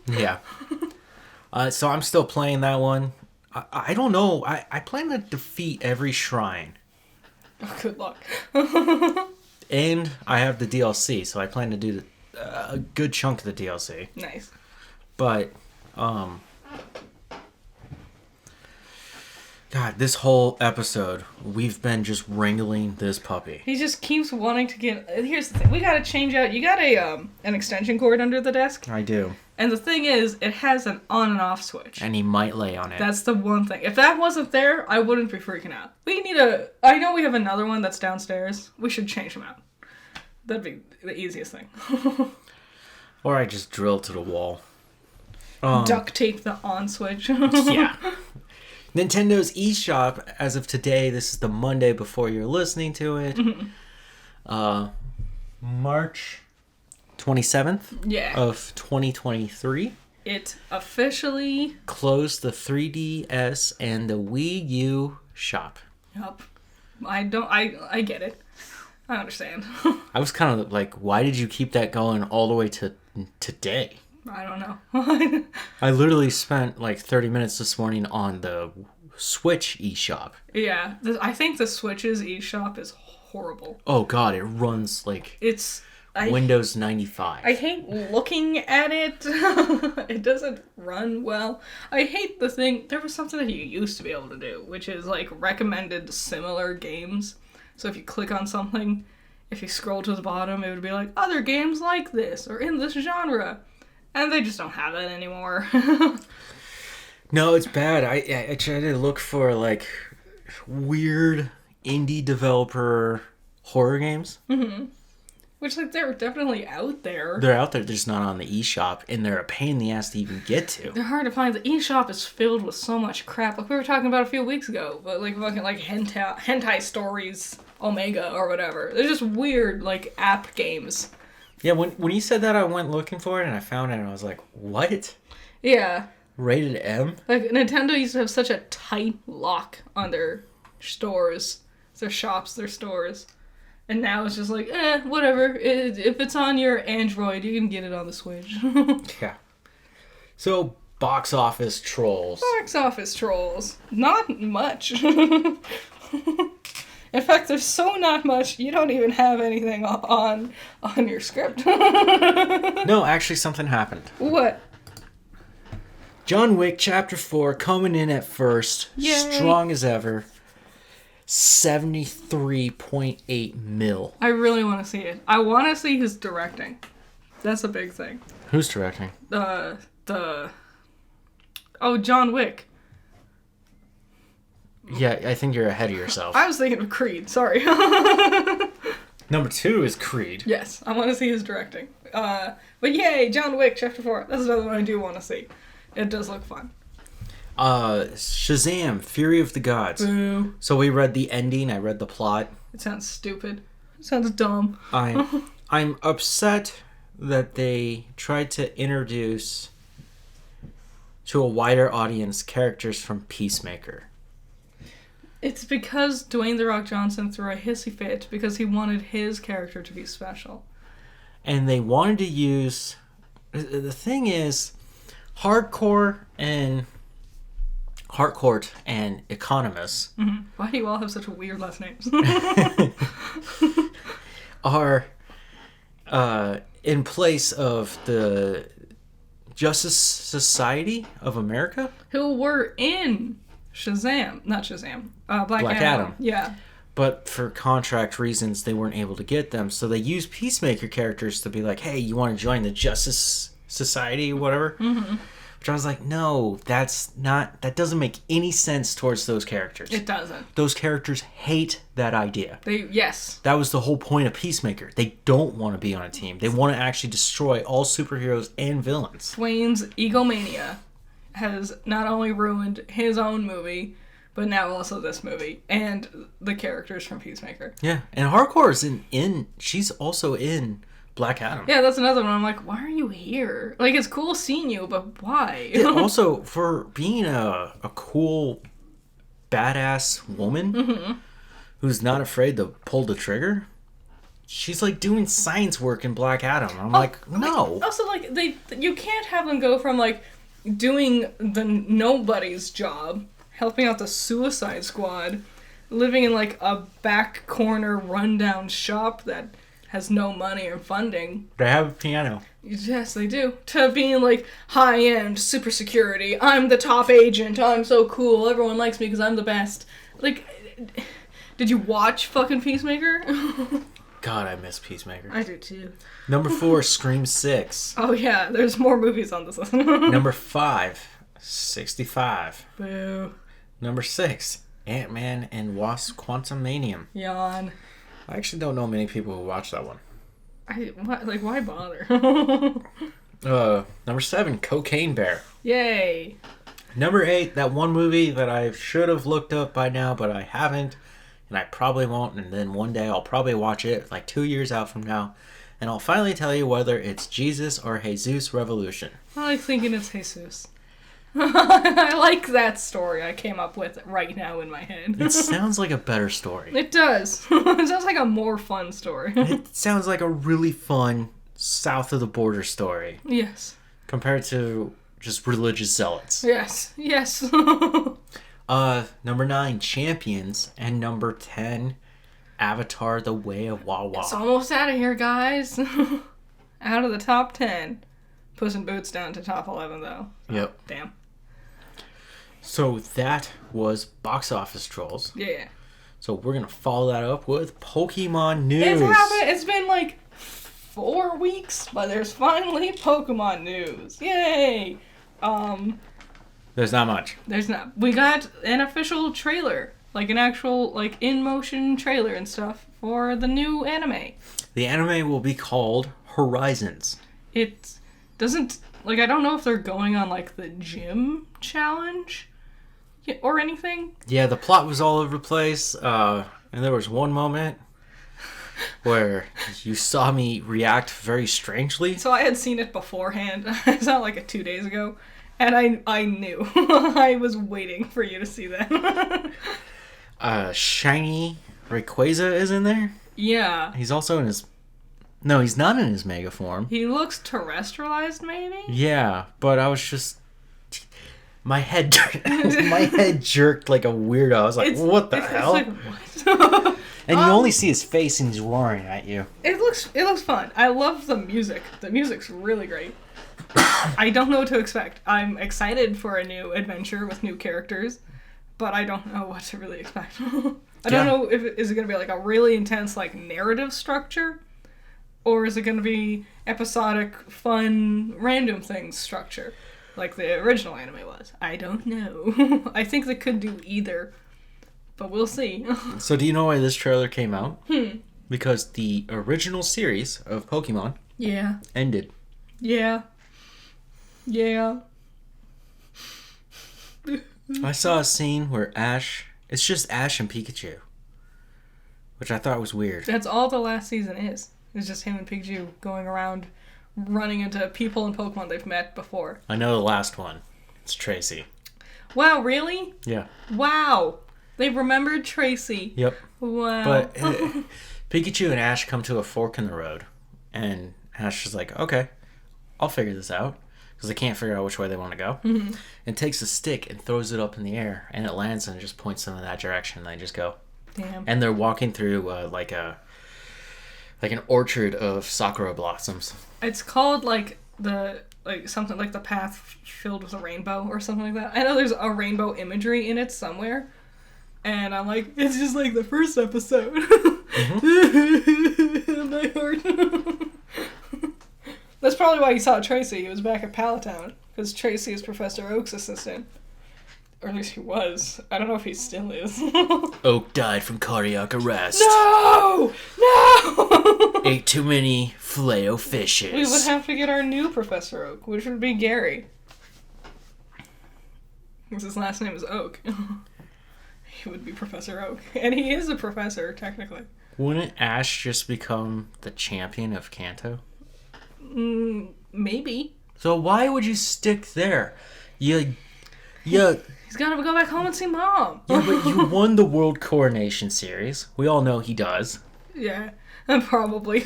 Speaker 1: Yeah. So I'm still playing that one. I don't know. I plan to defeat every shrine.
Speaker 2: Oh, good luck.
Speaker 1: And I have the DLC, so I plan to do a good chunk of the DLC.
Speaker 2: Nice.
Speaker 1: But, God, this whole episode, we've been just wrangling this puppy.
Speaker 2: He just keeps wanting to get... Here's the thing. We gotta change out... You got an extension cord under the desk?
Speaker 1: I do.
Speaker 2: And the thing is, it has an on and off switch.
Speaker 1: And he might lay on it.
Speaker 2: That's the one thing. If that wasn't there, I wouldn't be freaking out. We need a... I know we have another one that's downstairs. We should change them out. That'd be the easiest thing.
Speaker 1: Or I just drill to the wall.
Speaker 2: Duct tape the on switch.
Speaker 1: Yeah. Nintendo's eShop, as of today, this is the Monday before you're listening to it. March 27th
Speaker 2: Yeah.
Speaker 1: of 2023.
Speaker 2: It officially...
Speaker 1: Closed the 3DS and the Wii U shop.
Speaker 2: Yup. I get it. I understand.
Speaker 1: I was kind of like, why did you keep that going all the way to today?
Speaker 2: I don't know.
Speaker 1: I literally spent like 30 minutes this morning on the Switch eShop.
Speaker 2: Yeah. I think the Switch's eShop is horrible.
Speaker 1: Oh god, it runs like
Speaker 2: It's...
Speaker 1: Windows 95.
Speaker 2: I hate looking at it. It doesn't run well. I hate the thing. There was something that you used to be able to do, which is like recommended similar games. So if you click on something, if you scroll to the bottom, it would be like, other games like this, or in this genre. And they just don't have that anymore.
Speaker 1: No, it's bad. I try to look for like weird indie developer horror games.
Speaker 2: Which, like, they're definitely out there.
Speaker 1: They're out there, they're just not on the eShop, and they're a pain in the ass to even get to.
Speaker 2: They're hard to find. The eShop is filled with so much crap. Like we were talking about a few weeks ago. But, like, fucking, like, hentai stories, Omega, or whatever. They're just weird, like, app games.
Speaker 1: Yeah, when you said that, I went looking for it, and I found it, and I was like, what?
Speaker 2: Yeah.
Speaker 1: Rated M?
Speaker 2: Like, Nintendo used to have such a tight lock on their stores. Their shops, their stores. And now it's just like, whatever. If it's on your Android, you can get it on the Switch.
Speaker 1: Yeah. So, box office trolls.
Speaker 2: Box office trolls. Not much. In fact, there's so not much, you don't even have anything on your script.
Speaker 1: No, actually something happened.
Speaker 2: What?
Speaker 1: John Wick Chapter 4 coming in at first.
Speaker 2: Yay.
Speaker 1: Strong as ever. 73.8 mil.
Speaker 2: I really want to see it. I want to see his directing. That's a big thing.
Speaker 1: Who's directing?
Speaker 2: John Wick.
Speaker 1: Yeah, I think you're ahead of yourself.
Speaker 2: I was thinking of Creed, sorry.
Speaker 1: Number 2 is Creed.
Speaker 2: Yes, I want to see his directing. But yay, John Wick Chapter 4. That's another one I do want to see. It does look fun.
Speaker 1: Shazam! Fury of the Gods.
Speaker 2: Boo.
Speaker 1: So we read the ending. I read the plot.
Speaker 2: It sounds stupid. It sounds dumb.
Speaker 1: I'm upset that they tried to introduce to a wider audience characters from Peacemaker.
Speaker 2: It's because Dwayne The Rock Johnson threw a hissy fit because he wanted his character to be special.
Speaker 1: And they wanted to use... The thing is, Harcourt and Economist
Speaker 2: Why do you all have such weird last names?
Speaker 1: are in place of the Justice Society of America?
Speaker 2: Who were in Shazam. Not Shazam. Black
Speaker 1: Adam.
Speaker 2: Yeah.
Speaker 1: But for contract reasons, they weren't able to get them. So they used Peacemaker characters to be like, hey, you want to join the Justice Society or whatever? Mm-hmm. Which I was like, no, that doesn't make any sense towards those characters.
Speaker 2: It doesn't.
Speaker 1: Those characters hate that idea.
Speaker 2: Yes.
Speaker 1: That was the whole point of Peacemaker. They don't want to be on a team. They want to actually destroy all superheroes and villains.
Speaker 2: Dwayne's egomania has not only ruined his own movie, but now also this movie and the characters from Peacemaker.
Speaker 1: Yeah, and Harcourt is she's also in Black Adam.
Speaker 2: Yeah, that's another one. I'm like, why are you here? Like, it's cool seeing you, but why?
Speaker 1: Yeah, also, for being a cool, badass woman who's not afraid to pull the trigger, she's, like, doing science work in Black Adam. I'm like, no.
Speaker 2: Also, like, you can't have them go from, like, doing the nobody's job, helping out the Suicide Squad, living in, like, a back corner rundown shop that has no money or funding.
Speaker 1: They have a piano.
Speaker 2: Yes, they do. To being like high-end, super security. I'm the top agent. I'm so cool. Everyone likes me because I'm the best. Like, did you watch fucking Peacemaker?
Speaker 1: God, I miss Peacemaker.
Speaker 2: I do too.
Speaker 1: Number 4, Scream 6.
Speaker 2: Oh yeah, there's more movies on this list.
Speaker 1: Number 5, 65.
Speaker 2: Boo.
Speaker 1: Number 6, Ant-Man and Wasp: Quantumanium.
Speaker 2: Yawn.
Speaker 1: I actually don't know many people who watch that one.
Speaker 2: Why bother?
Speaker 1: Number 7, Cocaine Bear.
Speaker 2: Yay.
Speaker 1: Number 8, that one movie that I should have looked up by now, but I haven't, and I probably won't, and then one day I'll probably watch it, like 2 years out from now, and I'll finally tell you whether it's Jesus or Jesus Revolution.
Speaker 2: I like thinking it's Jesus. I like that story I came up with right now in my head.
Speaker 1: It sounds like a better story.
Speaker 2: It does. It sounds like a more fun story.
Speaker 1: It sounds like a really fun south of the border story.
Speaker 2: Yes.
Speaker 1: Compared to just religious zealots.
Speaker 2: Yes. Yes.
Speaker 1: Number 9, Champions, and number 10, Avatar: The Way of Wawa.
Speaker 2: It's almost out of here, guys. Out of the top 10. Puss in Boots down to top 11, though.
Speaker 1: Yep.
Speaker 2: Oh, damn.
Speaker 1: So that was Box Office Trolls.
Speaker 2: Yeah.
Speaker 1: So we're going to follow that up with Pokemon news.
Speaker 2: It's happened. It's been like 4 weeks, but there's finally Pokemon news. Yay!
Speaker 1: There's not much.
Speaker 2: There's not. We got an official trailer, like an actual, like, in-motion trailer and stuff for the new anime.
Speaker 1: The anime will be called Horizons.
Speaker 2: It doesn't, like, I don't know if they're going on, like, the gym challenge or anything.
Speaker 1: Yeah, the plot was all over the place, and there was one moment where you saw me react very strangely.
Speaker 2: So I had seen it beforehand. I saw it, like, 2 days ago, and I knew. I was waiting for you to see that.
Speaker 1: Shiny Rayquaza is in there.
Speaker 2: Yeah.
Speaker 1: He's also in his... No, he's not in his mega form.
Speaker 2: He looks terrestrialized, maybe?
Speaker 1: Yeah, but I was just... My head jerked like a weirdo. I was like, what the hell?
Speaker 2: It's like, what?
Speaker 1: And you only see his face and he's roaring at you.
Speaker 2: It looks fun. I love the music. The music's really great. I don't know what to expect. I'm excited for a new adventure with new characters, but I don't know what to really expect. I don't know if is it going to be like a really intense like narrative structure, or is it going to be episodic, fun, random things structure, like the original anime was? I don't know. I think they could do either, but we'll see.
Speaker 1: So do you know why this trailer came out? Because the original series of Pokemon ended.
Speaker 2: Yeah.
Speaker 1: I saw a scene where it's just Ash and Pikachu, which I thought was weird.
Speaker 2: That's all the last season is. It's just him and Pikachu going around, running into people and Pokemon they've met before.
Speaker 1: I know the last one. It's Tracy.
Speaker 2: Wow, really?
Speaker 1: Yeah.
Speaker 2: Wow. They remembered Tracy.
Speaker 1: Yep.
Speaker 2: Wow.
Speaker 1: But Pikachu and Ash come to a fork in the road, and Ash is like, okay, I'll figure this out. Because they can't figure out which way they want to go. Mm-hmm. And takes a stick and throws it up in the air, and it lands and it just points them in that direction, and they just go.
Speaker 2: Damn.
Speaker 1: And they're walking through like an orchard of sakura blossoms.
Speaker 2: It's called something like the path filled with a rainbow or something like that. I know there's a rainbow imagery in it somewhere, and I'm like, it's just like the first episode. Mm-hmm. My heart. That's probably why you saw Tracy. He was back at Palatown, because Tracy is Professor Oak's assistant. Or at least he was. I don't know if he still is.
Speaker 1: Oak died from cardiac arrest.
Speaker 2: No!
Speaker 1: Ate too many Filet-O fishes.
Speaker 2: We would have to get our new Professor Oak, which would be Gary. Because his last name is Oak. He would be Professor Oak. And he is a professor, technically.
Speaker 1: Wouldn't Ash just become the champion of Kanto?
Speaker 2: Maybe.
Speaker 1: So why would you stick there? He's
Speaker 2: gotta go back home and see Mom.
Speaker 1: Yeah, but you won the World Coronation Series. We all know he does.
Speaker 2: Yeah, probably.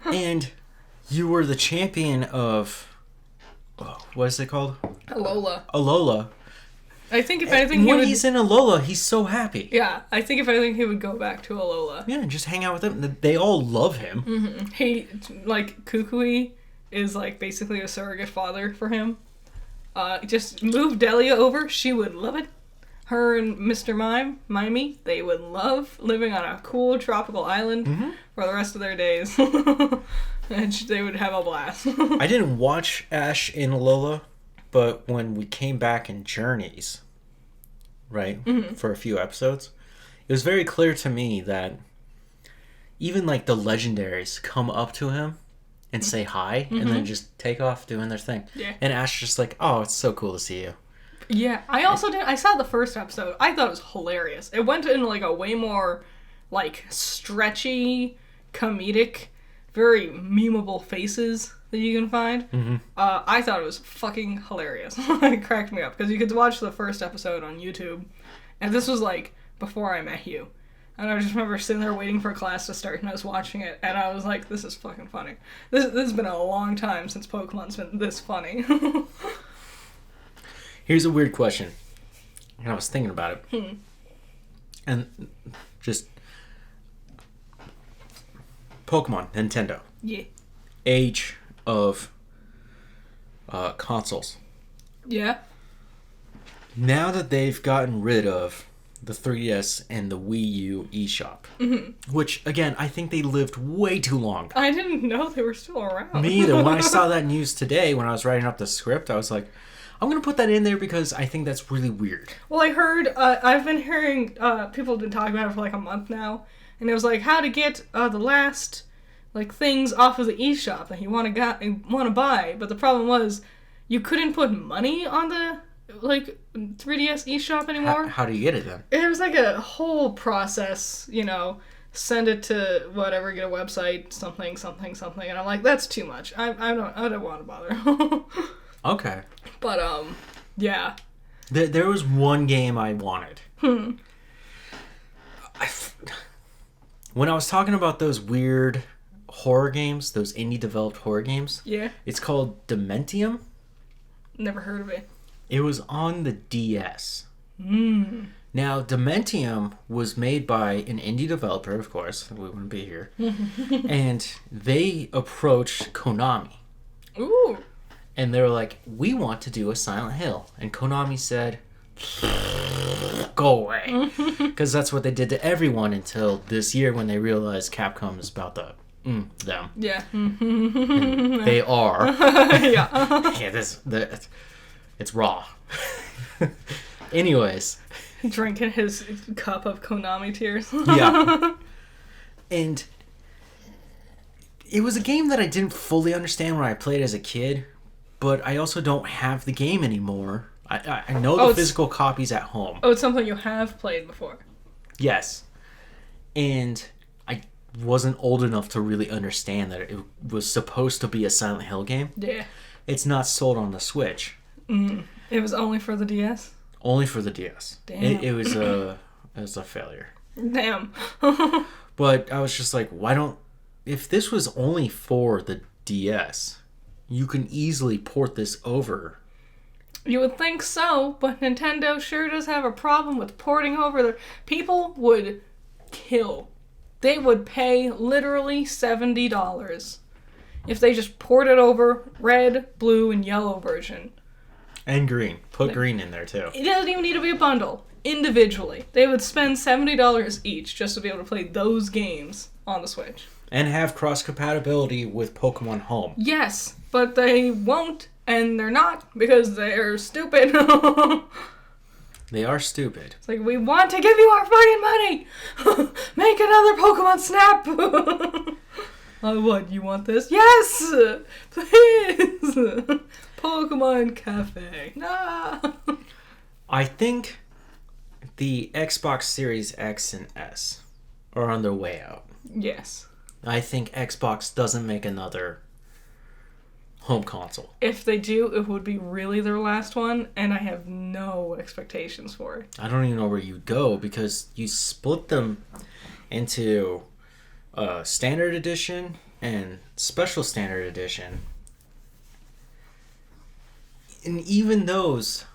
Speaker 1: And you were the champion of... what is it called? Alola.
Speaker 2: I think if anything
Speaker 1: when he's in Alola, he's so happy.
Speaker 2: Yeah, I think if anything he would go back to Alola.
Speaker 1: Yeah, and just hang out with them. They all love him.
Speaker 2: Mm-hmm. He, like, Kukui is, like, basically a surrogate father for him. Just move Delia over, she would love it. Her and Mr. Mimey, they would love living on a cool tropical island for the rest of their days. And they would have a blast.
Speaker 1: I didn't watch Ash in Alola, but when we came back in Journeys, right, for a few episodes, it was very clear to me that even, like, the legendaries come up to him and say hi, and then just take off doing their thing.
Speaker 2: Yeah.
Speaker 1: And Ash just like, oh, it's so cool to see you.
Speaker 2: Yeah, I saw the first episode. I thought it was hilarious. It went into, like, a way more, like, stretchy, comedic, very memeable faces that you can find. I thought it was fucking hilarious. It cracked me up, because you could watch the first episode on YouTube, and this was, like, before I met you. And I just remember sitting there waiting for class to start, and I was watching it, and I was like, this is fucking funny. This has been a long time since Pokemon's been this funny.
Speaker 1: Here's a weird question. And I was thinking about it. And just... Pokemon, Nintendo.
Speaker 2: Yeah.
Speaker 1: Age of consoles.
Speaker 2: Yeah.
Speaker 1: Now that they've gotten rid of the 3DS and the Wii U eShop. Mm-hmm. Which, again, I think they lived way too long.
Speaker 2: I didn't know they were still around.
Speaker 1: Me either. When I saw that news today, when I was writing up the script, I was like, I'm going to put that in there because I think that's really weird.
Speaker 2: Well, I heard, I've been hearing, people have been talking about it for like a month now, and it was like how to get the last, like, things off of the eShop that you want to buy, but the problem was you couldn't put money on the, like, 3DS eShop anymore.
Speaker 1: How do you get it then?
Speaker 2: It was like a whole process, you know, send it to whatever, get a website, something, and I'm like, that's too much. I don't want to bother.
Speaker 1: Okay.
Speaker 2: But, yeah.
Speaker 1: There was one game I wanted. When I was talking about those weird horror games, those indie-developed horror games,
Speaker 2: Yeah.
Speaker 1: it's called Dementium.
Speaker 2: Never heard of it.
Speaker 1: It was on the DS. Now, Dementium was made by an indie developer, of course. We wouldn't be here. And they approached Konami.
Speaker 2: Ooh.
Speaker 1: And they were like, we want to do a Silent Hill. And Konami said, go away. Because that's what they did to everyone until this year when they realized Capcom is about to them.
Speaker 2: Yeah.
Speaker 1: They are.
Speaker 2: Yeah.
Speaker 1: Yeah, it's raw. Anyways.
Speaker 2: Drinking his cup of Konami tears.
Speaker 1: Yeah. And it was a game that I didn't fully understand when I played as a kid, but I also don't have the game anymore. I know the physical copies at home.
Speaker 2: Oh, it's something you have played before.
Speaker 1: Yes. And I wasn't old enough to really understand that it was supposed to be a Silent Hill game.
Speaker 2: Yeah.
Speaker 1: It's not sold on the Switch.
Speaker 2: It was only for the DS?
Speaker 1: Only for the DS.
Speaker 2: Damn.
Speaker 1: It was a failure.
Speaker 2: Damn.
Speaker 1: But I was just like, if this was only for the DS, you can easily port this over.
Speaker 2: You would think so, but Nintendo sure does have a problem with porting over. Their people would kill. They would pay literally $70 if they just ported over red, blue, and yellow version.
Speaker 1: And green. Put green in there too.
Speaker 2: It doesn't even need to be a bundle. Individually. They would spend $70 each just to be able to play those games on the Switch.
Speaker 1: And have cross-compatibility with Pokemon Home.
Speaker 2: Yes, but they won't, and they're not, because they're stupid.
Speaker 1: They are stupid.
Speaker 2: It's like, we want to give you our fucking money! Make another Pokemon Snap! What, you want this? Yes! Please! Pokemon Cafe. Nah!
Speaker 1: I think the Xbox Series X and S are on their way out.
Speaker 2: Yes.
Speaker 1: I think Xbox doesn't make another home console.
Speaker 2: If they do, it would be really their last one, and I have no expectations for it.
Speaker 1: I don't even know where you'd go because you split them into standard edition and special standard edition. And even those,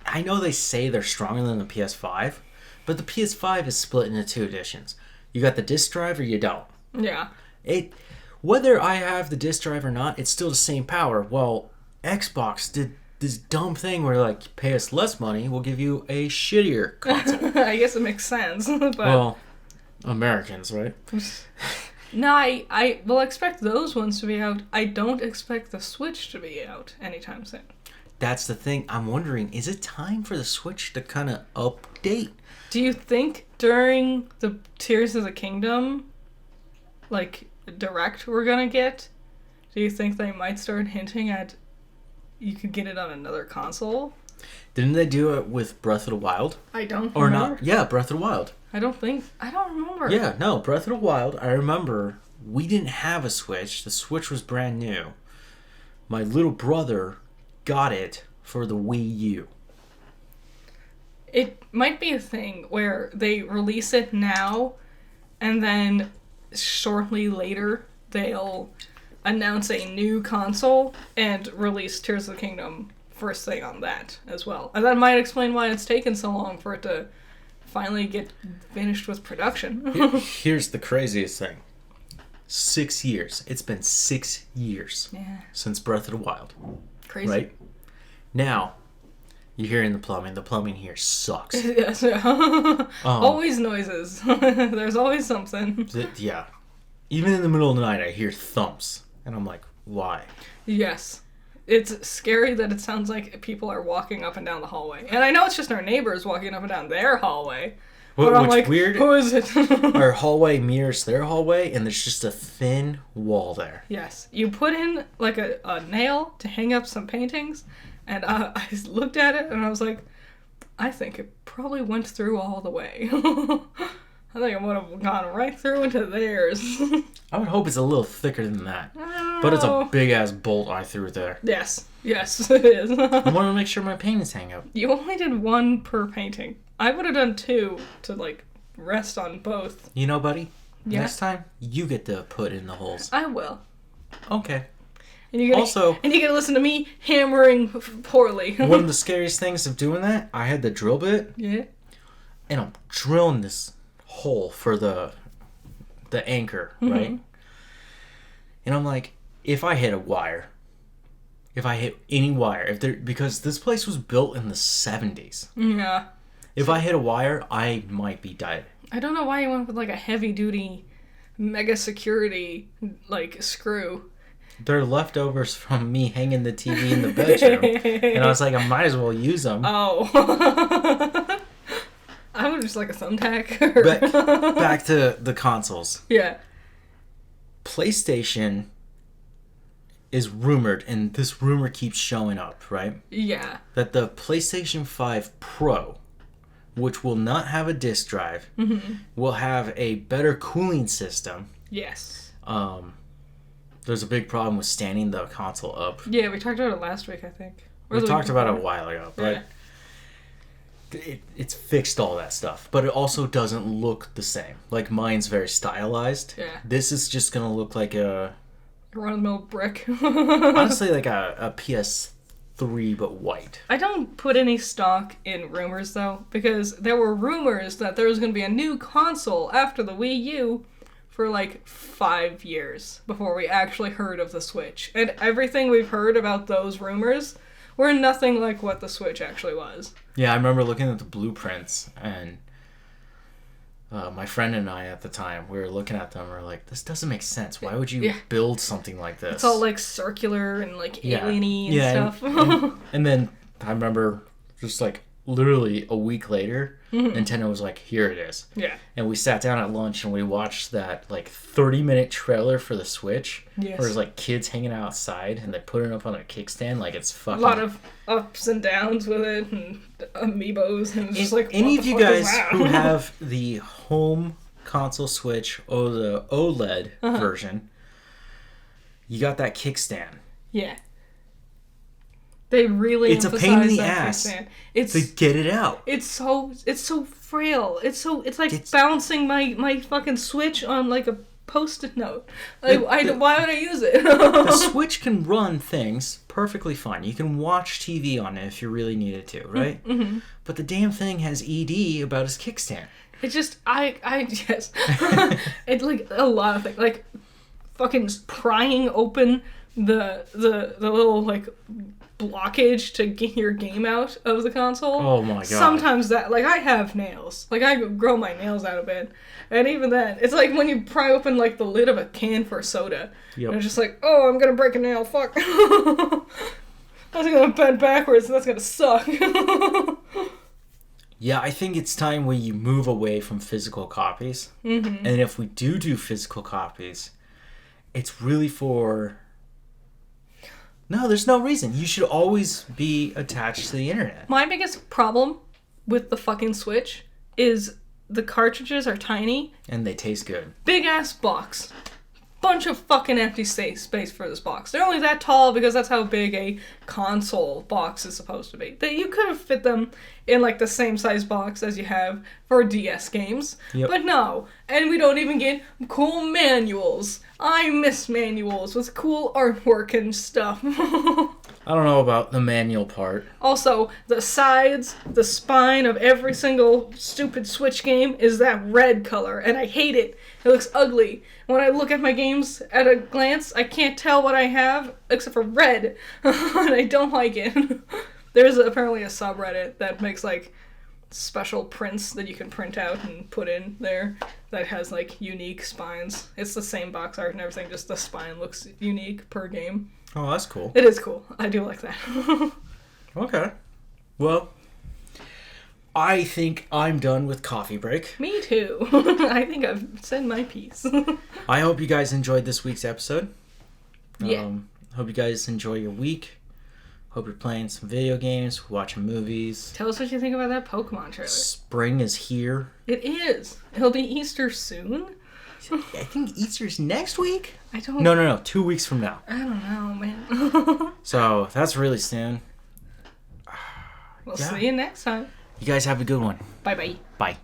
Speaker 1: I know they say they're stronger than the PS5, but the PS5 is split into two editions. You got the disc drive or you don't.
Speaker 2: Yeah.
Speaker 1: Whether I have the disc drive or not, it's still the same power. Well, Xbox did this dumb thing where, like, pay us less money, we'll give you a shittier console.
Speaker 2: I guess it makes sense. But
Speaker 1: well, Americans, right?
Speaker 2: No, I will expect those ones to be out. I don't expect the Switch to be out anytime soon.
Speaker 1: That's the thing. I'm wondering, is it time for the Switch to kind of update?
Speaker 2: Do you think during the Tears of the Kingdom, like, direct we're gonna get, do you think they might start hinting at you could get it on another console?
Speaker 1: Didn't they do it with Breath of the Wild?
Speaker 2: I don't
Speaker 1: or
Speaker 2: remember.
Speaker 1: Not? Yeah, Breath of the Wild.
Speaker 2: I don't remember.
Speaker 1: Yeah, no, Breath of the Wild. I remember we didn't have a Switch. The Switch was brand new. My little brother got it for the Wii U.
Speaker 2: It might be a thing where they release it now and then shortly later they'll announce a new console and release Tears of the Kingdom first thing on that as well. And that might explain why it's taken so long for it to finally get finished with production.
Speaker 1: Here's the craziest thing. 6 years. It's been 6 years since Breath of the Wild.
Speaker 2: Crazy.
Speaker 1: Right? Now, You hear in the plumbing. The plumbing here sucks.
Speaker 2: Yes. Always noises. There's always something.
Speaker 1: Yeah. Even in the middle of the night, I hear thumps. And I'm like, why?
Speaker 2: Yes. It's scary that it sounds like people are walking up and down the hallway. And I know it's just our neighbors walking up and down their hallway. But I'm like,
Speaker 1: weird,
Speaker 2: who is it?
Speaker 1: our hallway mirrors their hallway, and there's just a thin wall there.
Speaker 2: Yes. You put in, like, a nail to hang up some paintings, and I looked at it, and I was like, I think it probably went through all the way. I think it would have gone right through into theirs.
Speaker 1: I would hope it's a little thicker than that. But it's a big-ass bolt I threw there.
Speaker 2: Yes, it is.
Speaker 1: I want to make sure my paintings hang up.
Speaker 2: You only did one per painting. I would have done two to, like, rest on both.
Speaker 1: You know, buddy?
Speaker 2: Yeah.
Speaker 1: Next time, you get to put in the holes.
Speaker 2: I will.
Speaker 1: Okay.
Speaker 2: And you get to listen to me hammering poorly.
Speaker 1: One of the scariest things of doing that, I had the drill bit.
Speaker 2: Yeah.
Speaker 1: And I'm drilling this hole for the anchor, right? And I'm like, if I hit any wire, because this place was built in the 70s.
Speaker 2: Yeah.
Speaker 1: If I hit a wire, I might be dead.
Speaker 2: I don't know why you went with like a heavy duty mega security like screw.
Speaker 1: They're leftovers from me hanging the TV in the bedroom. And I was like, I might as well use them.
Speaker 2: Oh. I would just like a thumbtack.
Speaker 1: Back to the consoles.
Speaker 2: Yeah.
Speaker 1: PlayStation is rumored, and this rumor keeps showing up, right?
Speaker 2: Yeah.
Speaker 1: That the PlayStation 5 Pro, which will not have a disc drive, will have a better cooling system.
Speaker 2: Yes.
Speaker 1: There's a big problem with standing the console up.
Speaker 2: Yeah, we talked about it last week, I think.
Speaker 1: We talked about it a while ago, but it's fixed all that stuff. But it also doesn't look the same. Like, mine's very stylized.
Speaker 2: Yeah.
Speaker 1: This is just going to look like a...
Speaker 2: run-of-the-mill brick.
Speaker 1: honestly, like a PS3, but white.
Speaker 2: I don't put any stock in rumors, though, because there were rumors that there was going to be a new console after the Wii U for like 5 years before we actually heard of the Switch. And everything we've heard about those rumors were nothing like what the Switch actually was.
Speaker 1: Yeah, I remember looking at the blueprints, and my friend and I at the time, we were looking at them, and we were like, this doesn't make sense. Why would you build something like this?
Speaker 2: It's all like circular and like alien-y and stuff.
Speaker 1: And then I remember just like literally a week later, Nintendo was like, here it is.
Speaker 2: Yeah.
Speaker 1: And we sat down at lunch and we watched that like 30-minute trailer for the Switch.
Speaker 2: Yes.
Speaker 1: Where there's like kids hanging outside and they put it up on a kickstand like it's fucking...
Speaker 2: A lot of ups and downs with it and amiibos and just like,
Speaker 1: any of you guys who have the home console Switch or the OLED version, you got that kickstand.
Speaker 2: Yeah. They really
Speaker 1: it's a pain in the ass
Speaker 2: to
Speaker 1: get it out.
Speaker 2: It's so frail. It's like bouncing my fucking Switch on like a Post-it note. Like, why would I use it?
Speaker 1: The Switch can run things perfectly fine. You can watch TV on it if you really needed to, right? Mm-hmm. But the damn thing has ED about its kickstand.
Speaker 2: It's just yes. It's like a lot of things, like fucking prying open the little like blockage to get your game out of the console.
Speaker 1: Oh my god.
Speaker 2: Sometimes that, like, I have nails. Like, I grow my nails out a bit. And even then, it's like when you pry open, like, the lid of a can for soda. Yep. And it's just like, oh, I'm gonna break a nail, fuck. I was gonna bend backwards, and that's gonna suck.
Speaker 1: Yeah, I think it's time we move away from physical copies. Mm-hmm. And if we do physical copies, it's really for... No, there's no reason. You should always be attached to the internet.
Speaker 2: My biggest problem with the fucking Switch is the cartridges are tiny.
Speaker 1: And they taste good.
Speaker 2: Big ass box. Bunch of fucking empty space for this box. They're only that tall because that's how big a console box is supposed to be. That you could have fit them in like the same size box as you have for DS games. Yep. But no. And we don't even get cool manuals. I miss manuals with cool artwork and stuff.
Speaker 1: I don't know about the manual part.
Speaker 2: Also, the sides, the spine of every single stupid Switch game is that red color, and I hate it. It looks ugly. When I look at my games at a glance, I can't tell what I have except for red, and I don't like it. There's apparently a subreddit that makes like special prints that you can print out and put in there that has like unique spines. It's the same box art and everything, just the spine looks unique per game.
Speaker 1: Oh, that's cool.
Speaker 2: It is cool. I do like that.
Speaker 1: Okay. Well, I think I'm done with coffee break.
Speaker 2: Me too. I think I've said my piece.
Speaker 1: I hope you guys enjoyed this week's episode.
Speaker 2: Yeah.
Speaker 1: Hope you guys enjoy your week. Hope you're playing some video games, watching movies.
Speaker 2: Tell us what you think about that Pokemon trailer.
Speaker 1: Spring is here.
Speaker 2: It is. It'll be Easter soon.
Speaker 1: I think Easter's next week?
Speaker 2: I don't
Speaker 1: No. 2 weeks from now.
Speaker 2: I don't know, man.
Speaker 1: So, that's really soon.
Speaker 2: We'll see you next time.
Speaker 1: You guys have a good one.
Speaker 2: Bye-bye.
Speaker 1: Bye.